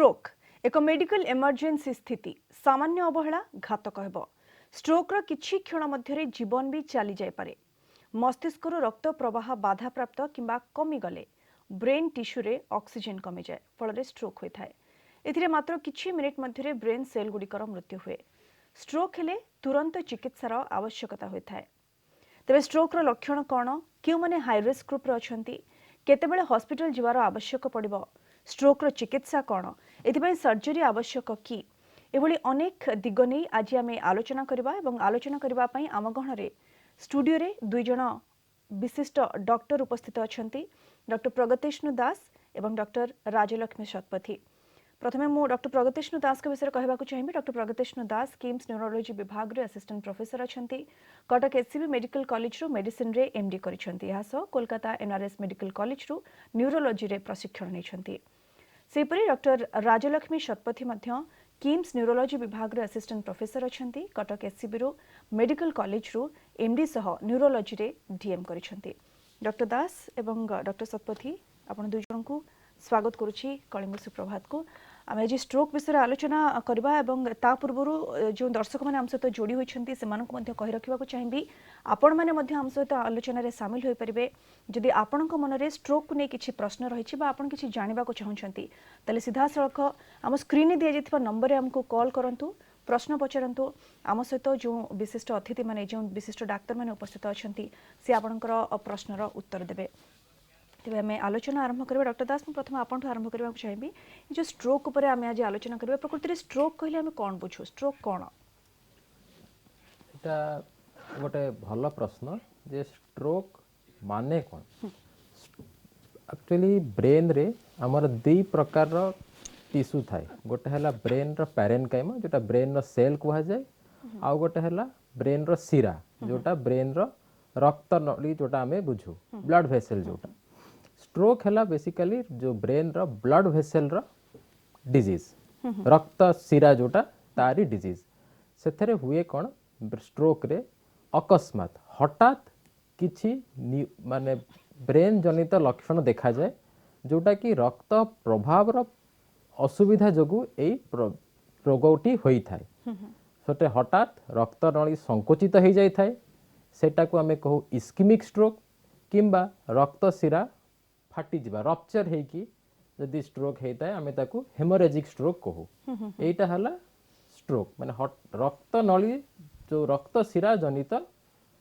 Stroke एक medical emergency स्थिति सामान्य अवहेला घातक हेब। स्ट्रोक्र किछि क्षण मध्यरे जीवन भी चली जाय पारे। मस्तिष्कर रक्त प्रवाह बाधाप्राप्त किंबा कमी गले ब्रेन टिश्यू रे ऑक्सीजन कमी जाए फल स्ट्रोक होता है। एथिरे मात्र किछि मिनिट मध्यरे ब्रेन सेल गुड़िकर मृत्यु हुए। स्ट्रोक हेले तुरंत चिकित्सार आवश्यकता होता है। तेरे स्ट्रोक्र लक्षण कौन, क्यों मैंने हाई रिस्क ग्रुप अच्छी, केतेबेले हॉस्पिटल जीवार आवश्यक पड़ो, स्ट्रोक्र चिकित्सा कौन, एथिपाई सर्जरी आवश्यक कि एभली अनेक दिग नहीं आज आम आलोचना करबा एवं आलोचना करबा पई आम गहणरे स्टूडियो रे दुई जण विशिष्ट डॉक्टर उपस्थित अछंती, डॉक्टर प्रगतेष्णु दास एवं डॉक्टर राजलक्ष्मी शतपथी। प्रथमे मु डॉक्टर प्रगतेष्णु दास के विषय कहबा चाहिए। डॉक्टर प्रगतेष्णु दास किम्स न्यूरोलॉजी विभाग रे असिस्टेंट प्रोफेसर अछंती। कटक एससीबी मेडिकल कॉलेज रो मेडिसिन रे एमडी करिसंती। यासो कोलकाता एनआरएस मेडिकल कॉलेज रो न्यूरोलॉजी रे प्रशिक्षण नेछंती। सेपरी डॉक्टर राजलक्ष्मी शतपथी मध्य किम्स न्यूरोलॉजी विभाग रे असिस्टेंट प्रोफेसर अछंती। कटक एससीबी रो मेडिकल कॉलेज रो एमडी सह न्यूरोलॉजी रे डीएम करिसंती। डॉक्टर दास एवं डॉक्टर शतपथी आपण दुई जन को स्वागत करुछि कलिंग सुप्रभात को। आम आज स्ट्रोक विषय आलोचना करबा एवं ता पूर्व जो दर्शक मैंने आम सहित जोड़ी होती से कही रखा चाहिए आपण मैंने आम सहित आलोचन में सामिल हो पारे। जदि आपण मन में स्ट्रोक को नहीं किसी प्रश्न रही आपड़ किसी जानवा चाहते तेल सीधा सड़क आम स्क्रीन में दि जाइए नंबर में आमको कॉल करूँ, प्रश्न पचारतु। आम सहित जो विशिष्ट अतिथि मैंने जो विशिष्ट डाक्तर मैंने उपस्थित अच्छा सी आपणकर प्रश्नर उत्तर देवे। तेज आम आलोचना आरंभ करें। डॉक्टर दास प्रथम आपंठ आरंभ करने चाहिए जो स्ट्रोक उपर आम आज आलोचना करें। प्रकृति में स्ट्रोक कहले आम कौन बुझू, स्ट्रोक कौन? এটা गोटे भल प्रश्न जे स्ट्रोक माने कौन। एक्चुअली ब्रेन रे हमर दुई प्रकार टिश्यू थाए। गोटे है ब्रेन रो पैरेनकाइमा जोटा ब्रेन रो सेल कहा जाए, आउ गोटे है ब्रेन रो सिरा जोटा ब्रेन रो रक्त नली जोटा आमे बुझू ब्लड वेसल जोटा। स्ट्रोक है बेसिकली जो ब्रेन रो ब्लड वेसल रो डिजीज, रक्त सिरा जोटा तारी डिजीज। से हुए कौन स्ट्रोक रे अकस्मात हठात किछि माने ब्रेन जनित लक्षण देखा जाए जोटा कि रक्त प्रभाव रो असुविधा जोगु एई रोगटी होई थाए। सोटे हठात रक्त नली संकुचित हो जाई थाए, सेटा को आमे कहू इस्किमिक स्ट्रोक किंबा रक्त सिरा फाटी जिबा रप्चर हेकी जदि स्ट्रोक हेता है आमे ताकू हेमोरेजिक स्ट्रोक कहू। एटा हला स्ट्रोक माने रक्त नली जो रक्त सिरा जनित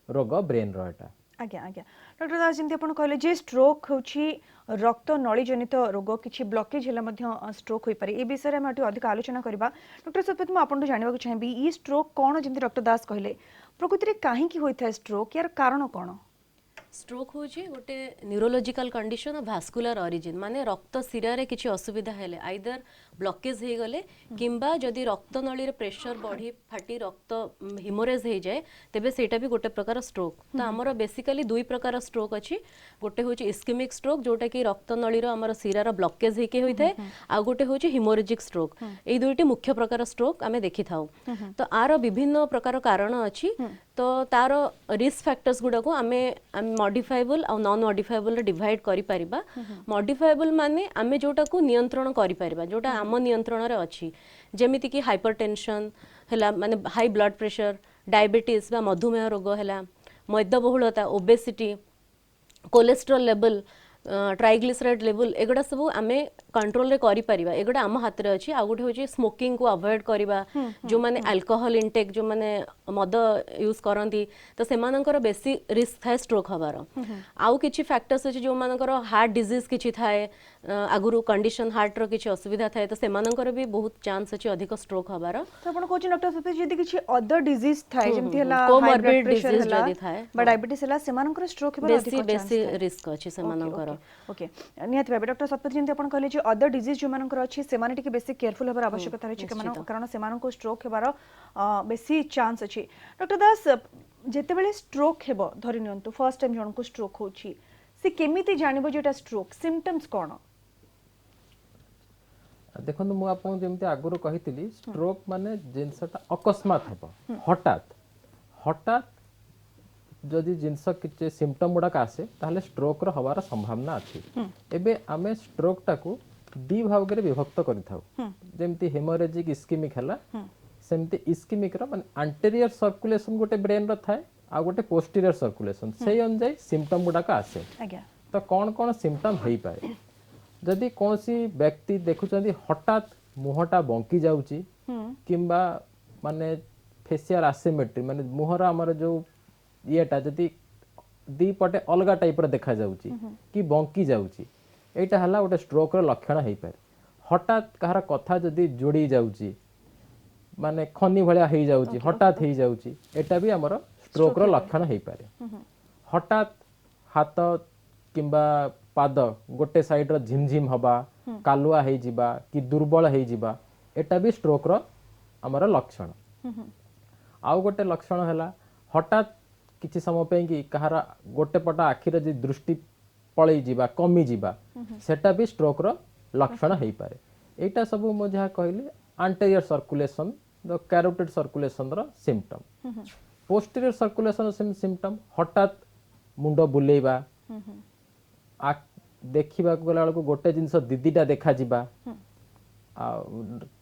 रोग ब्रेन रो एटा। आज्ञा आज्ञा डॉक्टर दास जमी आप कहले जे स्ट्रोक होची रक्त नली जनित रोग, किसी ब्लॉकेज है स्ट्रोक हो पारे। ए विषय में अधिक आलोचना करबा। डॉक्टर सतपथ मु आपन जानवा चाहिए ई स्ट्रोक कौन, जमी डॉक्टर दास कहले प्रकृति में कहीं होता है स्ट्रोक, यार कारण कौन? स्ट्रोक हूँ गोटे neurological condition of vascular origin माने रक्त सिरा रे किछि असुविधा हेले आइदर ब्लॉकेज हो गले किंबा जदि रक्त नली रे प्रेशर बढ़ी फाटी रक्त हिमोरेज हो जाए तेबे सेटा भी गोटे प्रकार स्ट्रोक। तो आमर बेसिकली दुई प्रकार स्ट्रोक अच्छी। गोटे हूँ इस्केमिक स्ट्रोक जोटा कि रक्त नली रो आमर सिरार ब्लॉकेज होके होता है, आ गोटे हूँ हिमोरेजिक स्ट्रोक। ये दुईटी मुख्य प्रकार स्ट्रोक आमे देखि थाउ। तो आर विभिन्न प्रकार कारण अच्छी। तो तार रिस्क फैक्टर्स गुड़ा को आमे मॉडिफाएबल और नॉन मॉडिफाएबल डिवाइड करि परिबा। मॉडिफाएबल माने आमे जोटा को नियंत्रण करि परिबा जोटा आम नियंत्रण रे अछि, जेमिति कि हाइपरटेंशन हैला माने हाई ब्लड प्रेशर, डायबिटीज बा मधुमेह रोग हैला, मैदबहुलता, obesity, cholesterol level, triglyceride level एगुड़ा सब आमे कंट्रोल रे करि परिबा। एगुड़ा आम हाथ रे अछि। आ गोटे होची स्मोकिंग को अवॉइड करिबा। जो माने अल्कोहल इनटेक जो माने मद यूज करंती तो सेमानकर बेसी रिस्क थाए स्ट्रोक हबार। आउ किछि फैक्टर्स अछि जो मानकर हार्ट डिजीज किछि थाए, आगुरु कंडीशन हार्ट रो किछि असुविधा थाए तो सेमानकर भी बहुत चांस अछि अधिक स्ट्रोक हबार। तो आपण कोची डॉक्टर सते जदी किछि अदर डिजीज थाए जेमति हला कोमॉर्बिड डिजीज जदी थाए बा डायबिटीज हला सेमानकर स्ट्रोक हबार अधिक चांस बेसी रिस्क अछि सेमानकर। ओके नियत भाबे डॉक्टर सतपथ जंती आपण कहले जे अदर डिजीज जो मानकर अछि सेमाने टिके बेसी केयरफुल हबार आवश्यकता रहछि कारण सेमान को स्ट्रोक हेबार बेसी चांस अछि। डॉक्टर दास जेते बेले स्ट्रोक हेबो धरि नियंतु फर्स्ट टाइम जण को स्ट्रोक होछि से केमिति जानिबो जेटा स्ट्रोक सिम्पटम्स कोन? देखो मु आपन जेमति आगुरो कहितली स्ट्रोक माने जिनसटा अकस्मात हेबो हठात हठात जदि जिनस किछि सिम्पटम गुडा आसे ताहले स्ट्रोक रो हवार संभावना अछि। एबे आमे स्ट्रोक टाकू ଦି ଭାଗରେ ବିଭକ୍ତ କରିଥାଉ ଯେମିତି ହେମୋରେଜିକ୍ ଇସ୍କିମିକ୍ ହେଲା ସେମିତି ଇସ୍କିମିକ୍ ର ମାନେ ଆଣ୍टेरियर सर्कुलेशन गोटे ब्रेन ର ଥାଏ ଆଉ ଗୋଟେ पोस्टीरियर सर्कुलेशन ସେଇ ଅନୁଯାୟୀ सिम्पटम गुडाक आसे ଆଜ୍ଞା तो कौन कौन सिम्पटम हेई पारे जदि कौनसी व्यक्ति देखुचंदी हठात मुहटा बंकी जाउची किंबा माने फेशियल एसिमेट्री माने मुहर हमर जो येटा जदि दी पटे अलगा टाइप र देखा जाउची कि बंकी जाउची एटा हला गोटे स्ट्रोक र लक्षण हेई पारे हठात कहार कथा जदि जोड़ी जाउची माने खनी भलिया हेई जाउची हठात हेई जाउची एटा भी हमर स्ट्रोक र लक्षण हेई पारे हठात हाथ किंबा पाद गोटे साइड रो झिमझिम हवा कालुआ हेई जिबा कि दुर्बल हेई जिबा एटा भी स्ट्रोक रो हमर लक्षण आउ गोटे लक्षण हैला हठात किछि समय पे कि कहार गोटे पटा आखिर जे दृष्टि पळै जिबा कमी जिबा सेटा भी स्ट्रोक रो लक्षण हेई पारे एटा सब मो जहा कहली anterior circulation the carotid circulation रो सिम्पटम पोस्टीरियर सर्कुलेशन सिम्पटम हठात मुंड बुलेइबा देखा गला बेलू गोटे जिनस दीदीटा देखा जिबा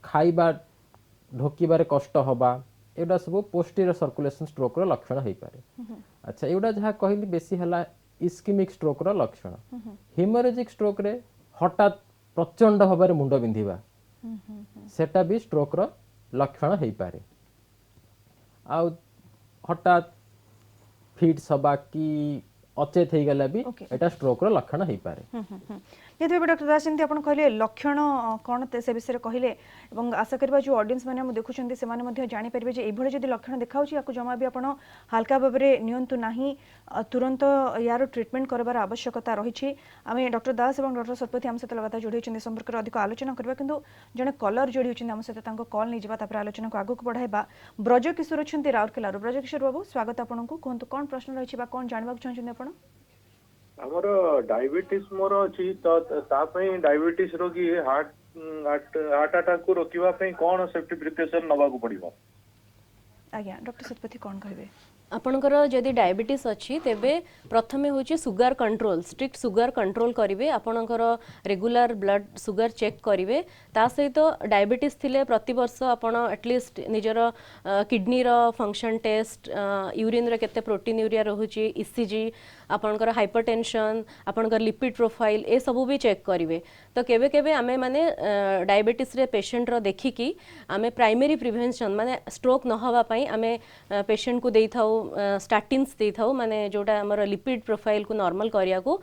खाइबा ढोकिबारे कष्ट हवा एटा सब पोस्टीरियर सर्कुलेशन स्ट्रोक रो लक्षण हेई पारे अच्छा एटा जहा कहली बेसी हला इस्किमिक स्ट्रोक रो लक्षण हेमोरेजिक स्ट्रोक रे हठात प्रचंड भाବରେ मुंड बिंधिबा सेटा भी स्ट्रोक रो लक्षण हेई पारे आ हठात फिट्स हवा कि अचेत हो गला भी एटा स्ट्रोक रो लक्षण हेई पारे निहत भाव डॉक्टर दास जमी आप कहले लक्षण कौन से विषय कहले और आशा करवा जो ऑडियंस मैंने देखुं से जानीपारे जे ये जब लक्षण देखा जमा भी आप हल्का भाव में नियंतु नहीं तुरंत यार ट्रिटमेंट करबार आवश्यकता रही आम डॉक्टर दास और डॉक्टर शतपथी आम सहित लगातार जोड़ी होती संपर्क में अधिक आलोचना करवा किंतु जड़े कलर जोड़ी होती आम सहित कल नहीं जावा आलोचना को आगक बढ़ाइबा ब्रज किशोर अच्छा राउरकेला ब्रज किशोर बाबू स्वागत आपको कहतु कौन प्रश्न रही कौन जानवा चाहते आप हमर डायबिटीज मोर अछि तो तापई डायबिटीज रोगी हार्ट अटैक को रोकिबा पई कोन सेफ्टी प्रिकॉशन नबा को पड़िबो आज्ञा डॉक्टर शतपथी कौन कहबे आपणकर जदि डायबिटीज अच्छी तेबे प्रथमे होची sugar control strict sugar control करिवे आपणकर रेगुलर ब्लड सुगर चेक करिवे ता सहित डायबिटीज थिले प्रति वर्ष आपण एटलिस्ट निजर किडनी रो फंक्शन टेस्ट यूरिन रे केते प्रोटीन यूरिया रहूची ईसीजी आपणकर हाइपरटेंशन आपणकर लिपिड प्रोफाइल ए सब भी चेक करिवे तो केबे केबे आमे माने डायबिटीज रे पेशेंट रो देखिकी आमे प्राइमरी प्रिवेंशन माने स्ट्रोक न हवा पई आमे पेशेंट को देई थाउ स्टाटिन्स दे थाउ माने जोटा हमर लिपिड प्रोफाइल को नॉर्मल करिया को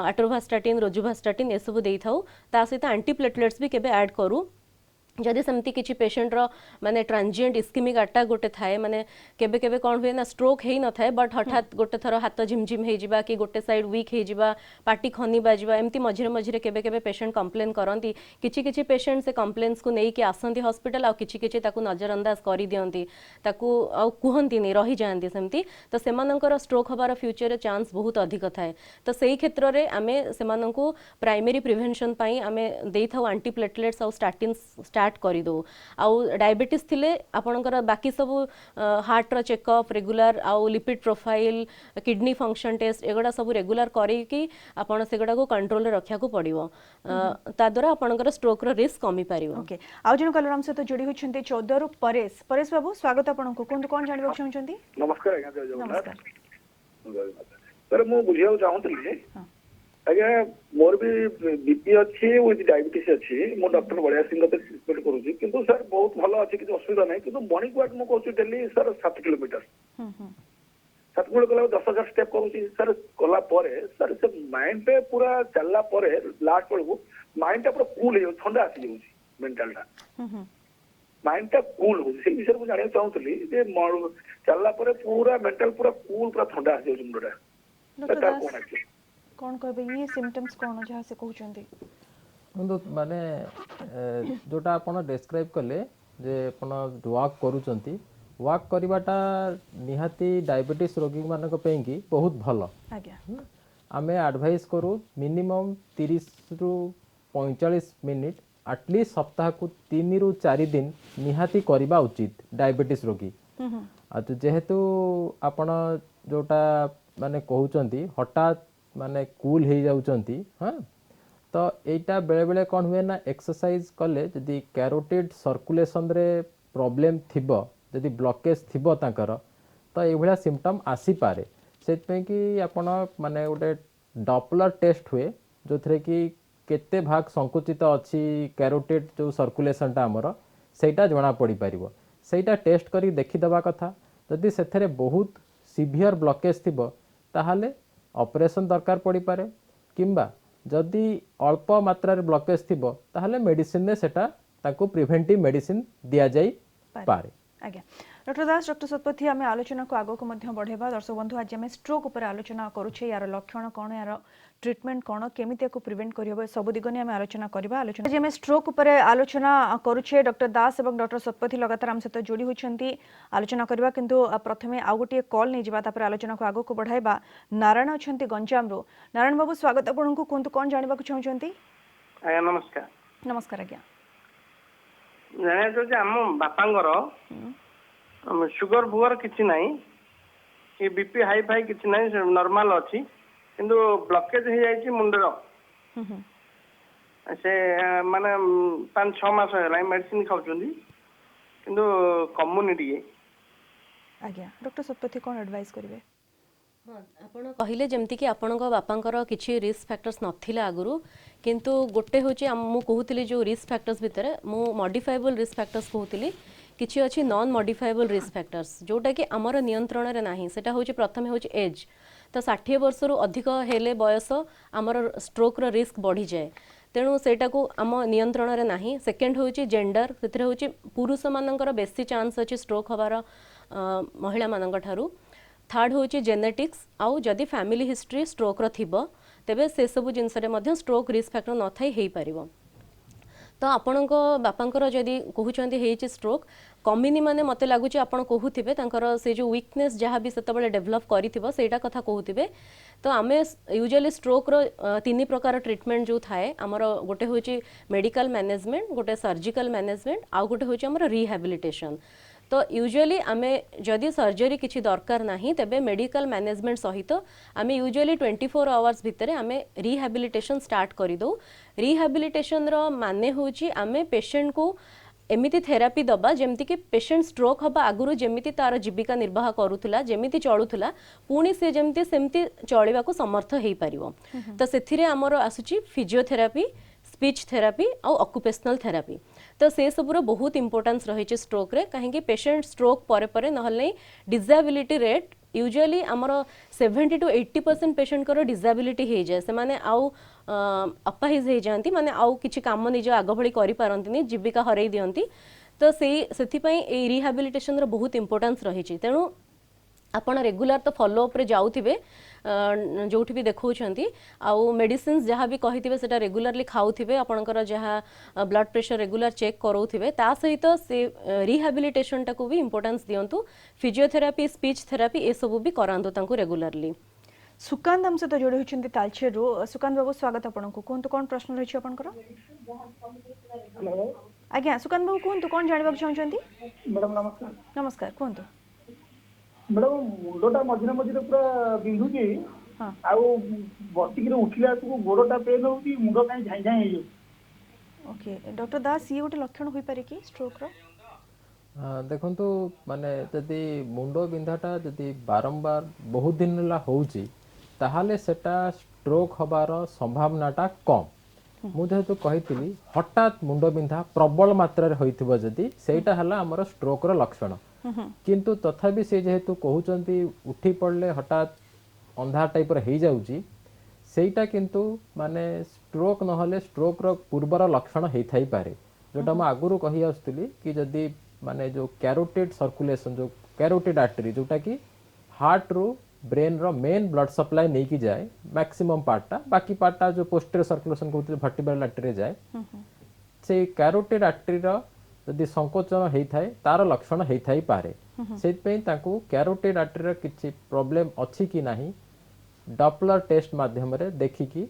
एटोवास्टाटिन रोजुवास्टाटिन ए सब दे थाउ ता सहित एंटीप्लेटलेट्स भी केबे ऐड करू जदि सेमती किसी पेशेंट रो माने ट्रांजिएंट इस्किमिक अटैक गोटे थाए माने केबे केबे कोन हुए ना स्ट्रोक हेई न थाए बट हठात गोटे थरो हाथ झिमझिम हेई जिबा कि गोटे साइड वीक हेई जिबा पाटी खनी बाजिबा एमती मझिरे मझिरे केबे केबे पेशेंट कंप्लेन करंती किछि पेशेंट से कंप्लेन्स को नेई कि आसंती हॉस्पिटल आ किछि ताकू नजरअंदाज करि दियंती ताकू आ कुहंती नै रहि जांती सेमती तो सेमानंकर स्ट्रोक हबार फ्यूचर रे चांस बहुत अधिक थाए तो सेही क्षेत्र रे आमे सेमानंकु प्राइमरी प्रिवेंशन पई आमे देई थाउ एंटीप्लेटलेट्स आ स्टाटिन्स स्टार्ट करी दो आउ डायबिटीज थिले आपणकर बाकी सब हार्ट रो चेकअप रेगुलर आउ lipid profile kidney function test एगुड़ा सब रेगुलर करी कि आपण सेगुड़ा को कंट्रोल रे रखिया को पड़िबो ता द्वारा आपणकर स्ट्रोक रो रिस्क कमी पारिबो ओके आउ जन कलर हम से तो जोड़ी होछन्ते 14 रु परेश बाबू स्वागत आपनको कोन जानबो चाहछन्ती नमस्कार आज्ञा जय जगन्नाथ नमस्कार सर मु बुझिया चाहूतली आज्ञा मोर भी बीपी अच्छी विथ डायबिटीज अच्छी मो डॉक्टर बड़िया सिंह ट्रीटमेंट करूची किंतु सर बहुत भलो अच्छी किसी असुविधा नहीं किंतु मॉर्निंग वॉक मु कहूची डेली सर 7 किलोमीटर 7 किलोमीटर कला 10,000 स्टेप करूची सर कला परे सर से माइंड पे पूरा चलला परे लास्ट बेलू माइंड टा पूरा कूल हो ठंडा आसी जाउची मेंटल टा माइंड टा कूल हो से विषय मु जानिया चाहूतली जे चलला परे पूरा मेंटल पूरा कूल पूरा ठंडा आसी जाउची मुंडा ता कोन एक्चुअली कौन कहबे ये सिम्पटम्स कौन जहाँ से कहउछन्ती माने जोटा आपण डिस्क्राइब कले जे आपण वॉक करूचंती वॉक करबाटा निहाती डायबिटीज रोगी मानक पें की बहुत भलो आज्ञा आमे एडवाइस करू मिनिमम 30 रु 45 मिनिट एटलीस्ट सप्ताह को 3 रु 4 दिन निहाती करबा उचित डायबिटीज रोगी आ तो जेहेतु आपण जोटा माने कहउचंती हठात माने कूल हो जाउचंती हाँ तो एटा बेले बेले कौन हुए ना एक्सरसाइज कले जदि कैरोटिड सर्कुलेशन रे प्रॉब्लम थिबो जदि ब्लॉकेज थिबो तांकर तो ये भलिया सिम्पटम आसी पारे सेतपे कि आपण माने गोटे डॉपलर टेस्ट हुए जो थरे कि केते भाग संकुचित अच्छी कैरोटिड जो सर्कुलेशन टा हमर सेटा जणा पड़ी पारिबो सेटा टेस्ट करी देखि दबा कथा जदि सेथरे बहुत सीवियर ब्लॉकेज थिबो ताहाले ऑपरेशन दरकार पड़ी पारे किंबा जदि अल्प मात्रा रे ब्लॉकेज थिबो ताहाले मेडिसिन ने सेटा ताको प्रिवेंटिव मेडिसिन दिया जाई पारे आज्ञा डॉक्टर दास डॉक्टर सतपथी आम आलोचना को आगो को बढ़ेबा दर्शक बंधु आज आम स्ट्रोक उपर आलोचना करुचे यार लक्षण कौन यार ट्रीटमेंट कौन केमिति को प्रिवेंट करहब सब दिग ने आम आलोचना करबा आलोचना आज आम स्ट्रोक उपर आलोचना करुचे डॉक्टर दास एवं डॉक्टर सतपथी लगातार आम सहित जोड़ी होती आलोचना करबा किंतु प्रथमे आउ गोटे कॉल नहीं जिबा तापर आलोचना को आगो को बढ़ाइबा नारायण अछंती गंजाम रो नारायण बाबू स्वागत आपनको कोंतु कोन जानिबा को चाहउचंती आज्ञा नमस्कार नमस्कार आज्ञा जाने आम बापांगर सुगर फुगर किसी ना कि बीपी हाई फाई किसी ना नॉर्मल अच्छी किंतु ब्लॉकेज हो जाए मुंडर से माने 5-6 मास है मेडिसिन खाऊँ किंतु कमुनी टे आज्ञा डॉक्टर सतपथी कौन एडवाइस करेंगे हाँ आपण कहले जमती कि आपण बापांकर किसी रिस्क फैक्टर्स नथिला आगुरु किंतु गोटे होची मु कहूतली जो रिस्क फैक्टर्स भितर मु मॉडिफाइबल रिस्क फैक्टर्स कहूतली किछि अछि नॉन मॉडिफाइबल रिस्क फैक्टर्स जोटा कि आमर नियंत्रण रे नाही सेटा होची प्रथमे होची एज तो 60 वर्ष रु अधिक हेले बयस आमर स्ट्रोक रो रिस्क बढ़ी जाए तेणु सेटा को आम नियंत्रण रे नाही सेकेंड होची जेंडर सेथरे होची पुरुष मानकर बेसी चांस अछि स्ट्रोक हबार महिला मानक ठारू थर्ड होची जेनेटिक्स आउ जदि फैमिली हिस्ट्री स्ट्रोक रो थिबो तेबे से सब जिनस रे मध्य स्ट्रोक रिस्क फैक्टर न थाई हेई परिबो तो आपण बापांकर जदि कहउचंती हेची स्ट्रोक कमिनी माने मते लागुची आपण कहउथिबे तांकर से जो वीकनेस जहाँ भी सेतबेले डेवलप करिथिबो सेटा कथा कहउथिबे तो आमे यूजुअली स्ट्रोक रो 3 प्रकार ट्रीटमेंट जो थाए हमर गोटे होची मेडिकल मैनेजमेंट गोटे सर्जिकल मैनेजमेंट आउ गोटे होची हमर रिहैबिलिटेशन तो यूजुअली आमे जदि सर्जरी किछि दरकार नाही तेबे मेडिकल मैनेजमेंट सहित आमे यूजुअली 24 आवर्स भितर आमे रिहैबिलिटेशन स्टार्ट करि दो रिहैबिलिटेशन रो माने होची आमे पेशेंट को एमिति थेरापी दबा जेमति कि पेशेंट स्ट्रोक हबा आगुरु जेमिति तार जीविका निर्वाह करूथुला जेमिति चलुथुला पुणी से जेमति सेमति चलिबा को समर्थ हेई परिबो तो सेथिरे हमर आसुची फिजियोथेरापी स्पीच थेरापी और ऑक्युपेशनल थेरापी तो से सबुर बहुत इंपोर्टेंस रही स्ट्रोक रे कहीं पेशेंट स्ट्रोक परे परे नहले डिसेबिलिटी रेट यूजुअली आमर 70 to 80% पेशेंट को डिसेबिलिटी हो जाए से माने आउ अपाहिज हो जाती माने आउ किछि काम निज आग भली करि पारंतिनी जीविका हरई दियंती तो से रिहैबिलिटेशन रो बहुत इंपोर्टेंस रही तेणु आपण रेगुलर तो फॉलो अप रे जाउथिबे जोठी भी देखौछंती आउ मेडिसिन्स जहाँ भी कहिथिबे सेटा रेगुलरली खाउथिबे आपणकर जहाँ ब्लड प्रेशर रेगुलर चेक करौथिबे ता सहित से रिहैबिलिटेशन टाको भी इंपोर्टेंस दियंतु फिजियोथेरापी स्पीच थेरापी ए सब भी करांतु तांको रेगुलरली सुकांत हम सहित जोड़ी होती तालचेरु सुकांत बाबू स्वागत आपको कहतु कौन प्रश्न रही आपंकर आज्ञा सुकांत बाबू कहतु कौन जानवा चाहते मैडम नमस्कार नमस्कार कहतु मैडम मुंडटा मझे मझे पूरा बिंधुची आउ बसिक उठिला गोड़टा पेन हो मुंड कहीं झाई झाई हो ओके डॉक्टर दास ये गोटे लक्षण हो पारे कि स्ट्रोक रो देखंतु माने जदि मुंड बिंधाटा जदि बारंबार बहुत दिन ला होउची ताहाले सेटा स्ट्रोक हबार संभावनाटा कम मु जेहेतु कहितली हठात मुंड बिंधा प्रबल मात्रा रे होइथिबो जदि सेटा हला हमर स्ट्रोक रो लक्षण किंतु तथापि से जेहेतु कहउचंती उठी पड़ले हठात अंधा टाइप रे हेई जाउची सेटा किंतु माने स्ट्रोक नहले स्ट्रोक रो पूर्वर लक्षण हेई थाई पारे जोटा म आगुरु कहि आस्तली कि जदि माने जो कैरोटिड सर्कुलेशन जो कैरोटिड आर्टरी जोटा कि हार्ट रू ब्रेन रो मेन ब्लड सप्लाई नहीं की जाए मैक्सिमम पार्टा बाकी पार्टा जो पोस्टीरियर सर्कुलेशन कहते वर्टिब्रल आर्टरी जाए से कैरोटिड आर्टरी रो यदि संकोचन हेई थाए तार लक्षण हेई थाई पारे सेत पे ताकू कैरोटिड आर्टरी रो किछि प्रॉब्लम अछि कि नाही डॉपलर टेस्ट माध्यम रे देखि कि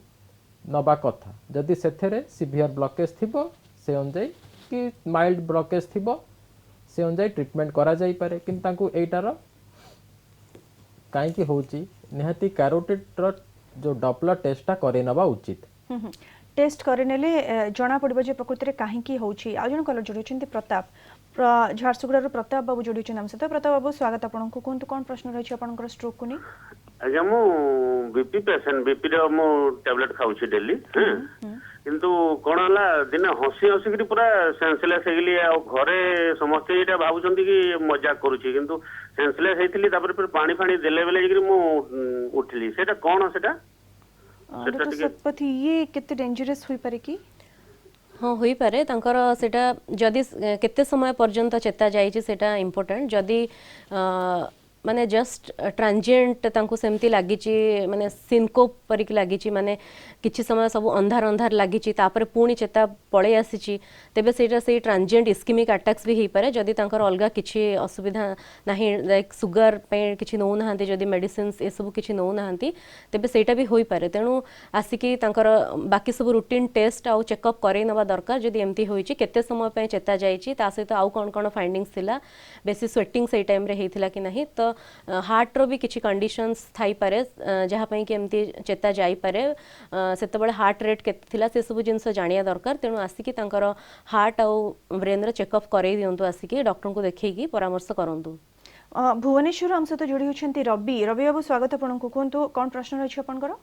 नबा कथा जदि सेथेरे सीवियर ब्लॉकेज थिबो से अनुଯାयी कि माइल्ड ब्लॉकेज थिबो से अनुଯାयी ट्रीटमेंट करा जाई पारे किंतु ताकू एटार काई कि होची निहाती कैरोटिड रो जो डॉपलर टेस्टा करे नबा उचित टेस्ट करनेले जना पड़ो जे प्रकृति में कहीं होची आ जन कलर जोड़ी प्रताप झारसुगुड़ा प्रताप बाबू जोड़ी आम सहित प्रताप बाबू स्वागत आपको कहतु कौन प्रश्न रही है स्ट्रोक को नहीं आज्ञा मु बीपी पेसेंट बीपी रे मु टैबलेट खाऊची डेली किंतु कोन हला दिन हसी हसी करी पूरा सेंसलेस हेगली आ घरे समस्त एटा भाबुचंती कि मजाक करूची किंतु सेंसलेस हेतिली तापर फिर पानी फानी देले बेले कि मु उठली सेटा कोन सेटा डॉक्टर सतपथी ये कितने डेंजरस हुई पारे कि हाँ हो पारे तांकर सेटा जदि केते समय पर्यंत चेता जाइछि सेटा इम्पोर्टेंट जदि माने जस्ट ट्रांजिएंट तांको सेमती लागिछि माने सिनकोप परिक लागिछि माने किछि समय सब अंधार अंधार लागिछि तापर पुणी चेता पळे आसीछि तेबे सेटा से ट्रांजिएंट इस्केमिक अटैक्स भी हेई पारे जदि तांकर अलगा किछि असुविधा नाही लाइक सुगर पे किछि नौ नाहंती जदि मेडिसिन्स ए सब किछि नौ नाहंती तेबे सेटा भी होई पारे तेनु आसिकी तांकर बाकी सब रूटीन टेस्ट आउ चेकअप करे नबा दरकार जदि एमती होईछि केते समय पे चेता जाइछि ता सहित आउ कोन कोन फाइंडिंग्स थिला बेसी स्वेटिंग सेई टाइम रे हेइथिला कि नाही तो हार्ट रो भी किछि कंडीशंस थाई पारे जहा पई कि एमती चेता जाई पारे सेते बळे हार्ट रेट केते थिला से सब जिंस जानिया दरकार तेनु आसिकी तांकर हार्ट आउ ब्रेन रे चेकअप करे दियंतु आसिकी डॉक्टर को देखैकी परामर्श करंतु भुवनेश्वर हम सहित जोड़ी होछंती रवि रवि बाबू स्वागत आपको कहतु कौन प्रश्न रही है आपनकर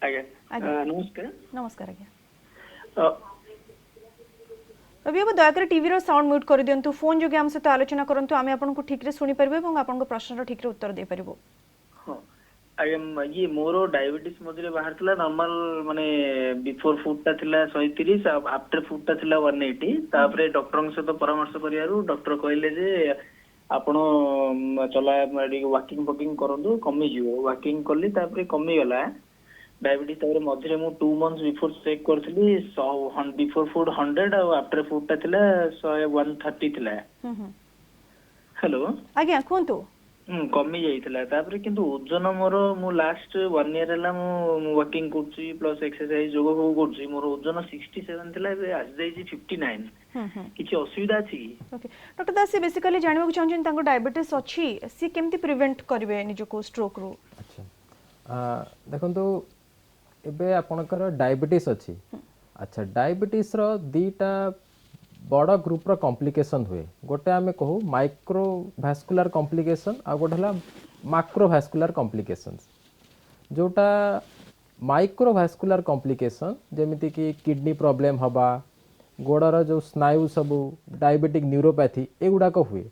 आज्ञा नमस्कार नमस्कार आज्ञा रवि बाबू दयाकर टीवी साउंड म्यूट कर दिंतु फोन जो आम सहित आलोचना करंतु आमे आपनको ठीक रे सुनी परबे এবং आपनको प्रश्न ठीक रे उत्तर दे परबो हां आज्ञा ये मोरो डायबिटीज मझे बाहर थिला नॉर्मल माने बिफोर फूड ता थिला 130 आफ्टर फूड ता थिला 180 तापरे डॉक्टर से तो परामर्श करियारु डॉक्टर कहले जे आपण चला वॉकिंग वॉकिंग करंदु कमी जिवो वॉकिंग करली तापरे कमी गला डायबिटीज तापरे मझे मु 2 मंथ्स बिफोर चेक करथली बिफोर फूड 100 और आफ्टर फूड ता थिला 130 थिला हेलो आज्ञा कहतु कमी जाइथिला तापरे किंतु ओजन मोर मु लास्ट 1 ईयर हला मु वर्किंग करछि प्लस एक्सरसाइज जोग हो करछि मोर ओजन 67 थिला बे आज जाई 59 किछि असुविधा अछि की ओके डॉक्टर दास बेसिकली जानबो चाहछन तांको डायबिटीज अछि सी केमती प्रिवेंट करबे निजको स्ट्रोक रो अच्छा देखंतु एबे आपनकर डायबिटीज अछि अच्छा डायबिटीज रो दीटा बड़ ग्रुप रो कॉम्प्लिकेशन हुए गोटे आमे कहू माइक्रोवास्कुलर कॉम्प्लिकेशन आ गोटे हला मैक्रोवास्कुलर कॉम्प्लिकेशंस जोटा माइक्रोवास्कुलर कॉम्प्लिकेशन जेमिति कि किडनी प्रॉब्लम हबा गोड़र जो स्नायु सब डायबिटिक न्यूरोपैथी एगुड़ा को हुए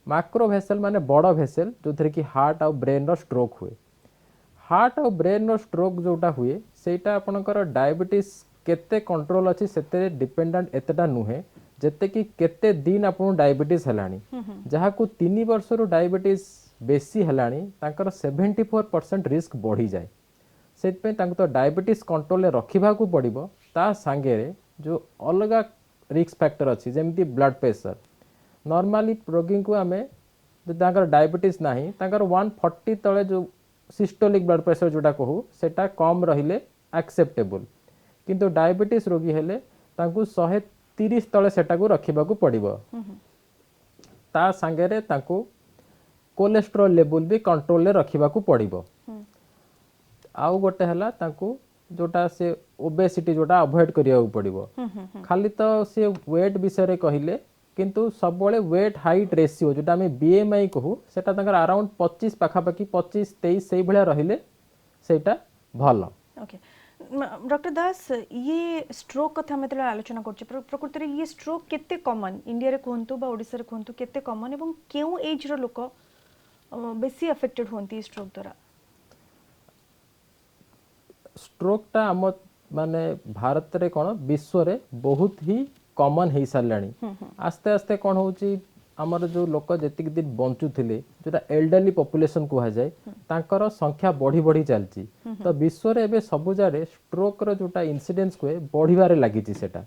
मैक्रोवेसल माने बड़ भेसेल जो थे कि हार्ट और ब्रेन रो स्ट्रोक हुए हार्ट और ब्रेन रो स्ट्रोक जोटा हुए सेटा आपनकर डायबिटीज केते कंट्रोल अछि सेते डिपेंडेंट एतेटा नुहे जते कि केते दिन आपन डायबिटीज हलानी जहा को 3 वर्ष रो डायबिटीज बेसी हलानी तांकर 74% रिस्क बढ़ी जाए सेत पे तांको तो डायबिटीज कंट्रोल रे रखिबा को पड़िबो ता संगे रे जो अलगा रिस्क फैक्टर अछि जेमति ब्लड प्रेशर नॉर्मली रोगी को हमें जो तांकर डायबिटीज नाही तांकर 140 तळे जो सिस्टोलिक ब्लड प्रेशर जोटा कहू सेटा कम रहिले एक्सेप्टेबल किंतु डायबिटीज रोगी हेले तांको 130 तळे सेटा को रखिबा को पड़िबो ता संगे रे तांको कोलेस्ट्रॉल लेवल भी कंट्रोल रे रखिबा को पड़िबो आउ गोटे हला तांको जोटा से ओबेसिटी जोटा अवॉइड करिया पड़िबो खाली तो से वेट विषय रे कहिले किंतु सब बळे वेट हाइट रेशियो जोटा हमें बीएमआई कहू सेटा तांकर अराउंड 25 पाखा पाखी 25 23 सेई भलिया रहिले सेटा भलो ओके डॉक्टर दास ये स्ट्रोक कथा में आलोचना करछि प्रकृति रे ये स्ट्रोक केते कॉमन इंडिया रे कोहंतु बा ओडिसा रे कोहंतु केते कॉमन एवं केउ एज रो लोक बेसी अफेक्टेड होंती स्ट्रोक द्वारा स्ट्रोक टा हम माने भारत रे कोन विश्व रे बहुत ही कॉमन हे सारलानी आस्ते आस्ते कोन होची हमर जो लोक जेतिक दिन बंचु थिले जोटा एल्डरली पॉपुलेशन को जाए तांकर संख्या बढ़ी बढ़ी चलची तो विश्व रे एबे सब जारे स्ट्रोक रो जोटा इंसिडेंस को बढ़िबारे लागिची सेटा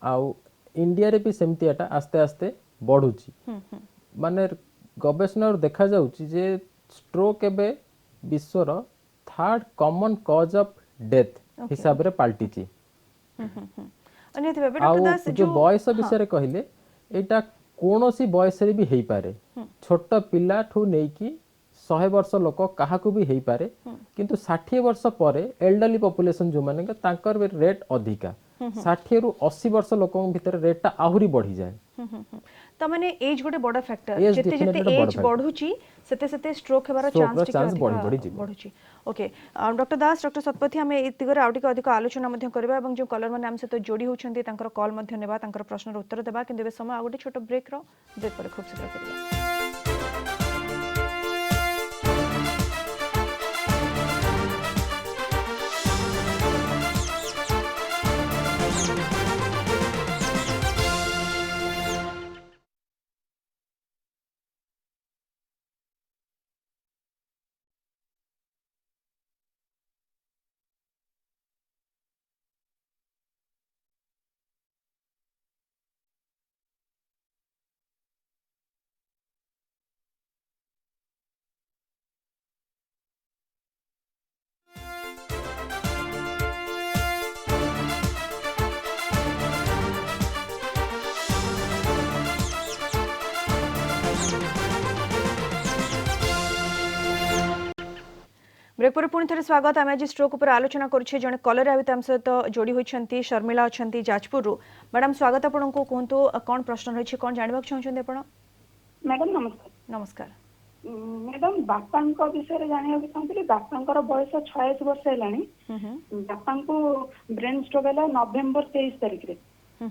आउ इंडिया रे भी सेमती एटा आस्ते आस्ते बढ़ुची माने गवेषणा देखा जाउची जे स्ट्रोक एबे विश्व रो third common cause of death हिसाब रे पाल्टीची जो बयस विषय कहले एटा कोनोसी बयस रे भी हेई पारे छोट पिला ठू नै कि 100 वर्ष लोक क्या भी हो पारे किंतु 60 वर्ष पर एल्डरली पॉपुलेशन जो माने तांकर रेट अधिका 60 रु 80 वर्ष लोक भीतर रेटटा आहुरी बढ़ी जाए। त माने एज गोटे बड़ फैक्टर Age जते definitely जते ଗୋଟେ ବଡ଼ एज factor। बढ़ुची सेते सेते स्ट्रोक हेबार Stroke चांस ର टिके chance अधिका बढ़ी बढ़ी ଯିବ। बढ़ुची। ओके डॉक्टर दास डॉक्टर सतपथी हमें एतिगर आउटिक अधिक आलोचना मध्य करबा एवं जो कलर माने हम सहित जोड़ी होछंती तांकर कॉल मध्य नेबा तांकर प्रश्नर उत्तर देबा किंतु बे समय आ गोटे छोट ब्रेक रो ब्रेक पर खूब शीघ्र करिया। ब्रेक पर पुणी थे स्वागत आम आज स्ट्रोक पर आलोचना करुछे जने कलर आम सहित जोड़ी होती शर्मिला अच्छा जाजपुर मैडम स्वागत आपन को कहतु कौन प्रश्न रही कौन जानवा चाहते आप मैडम नमस्कार। नमस्कार मैडम बापा विषय जाना चाहूँगी बापा बयस 86 वर्ष है बापा को ब्रेन स्ट्रोक है नवेम्बर 23 तारिख में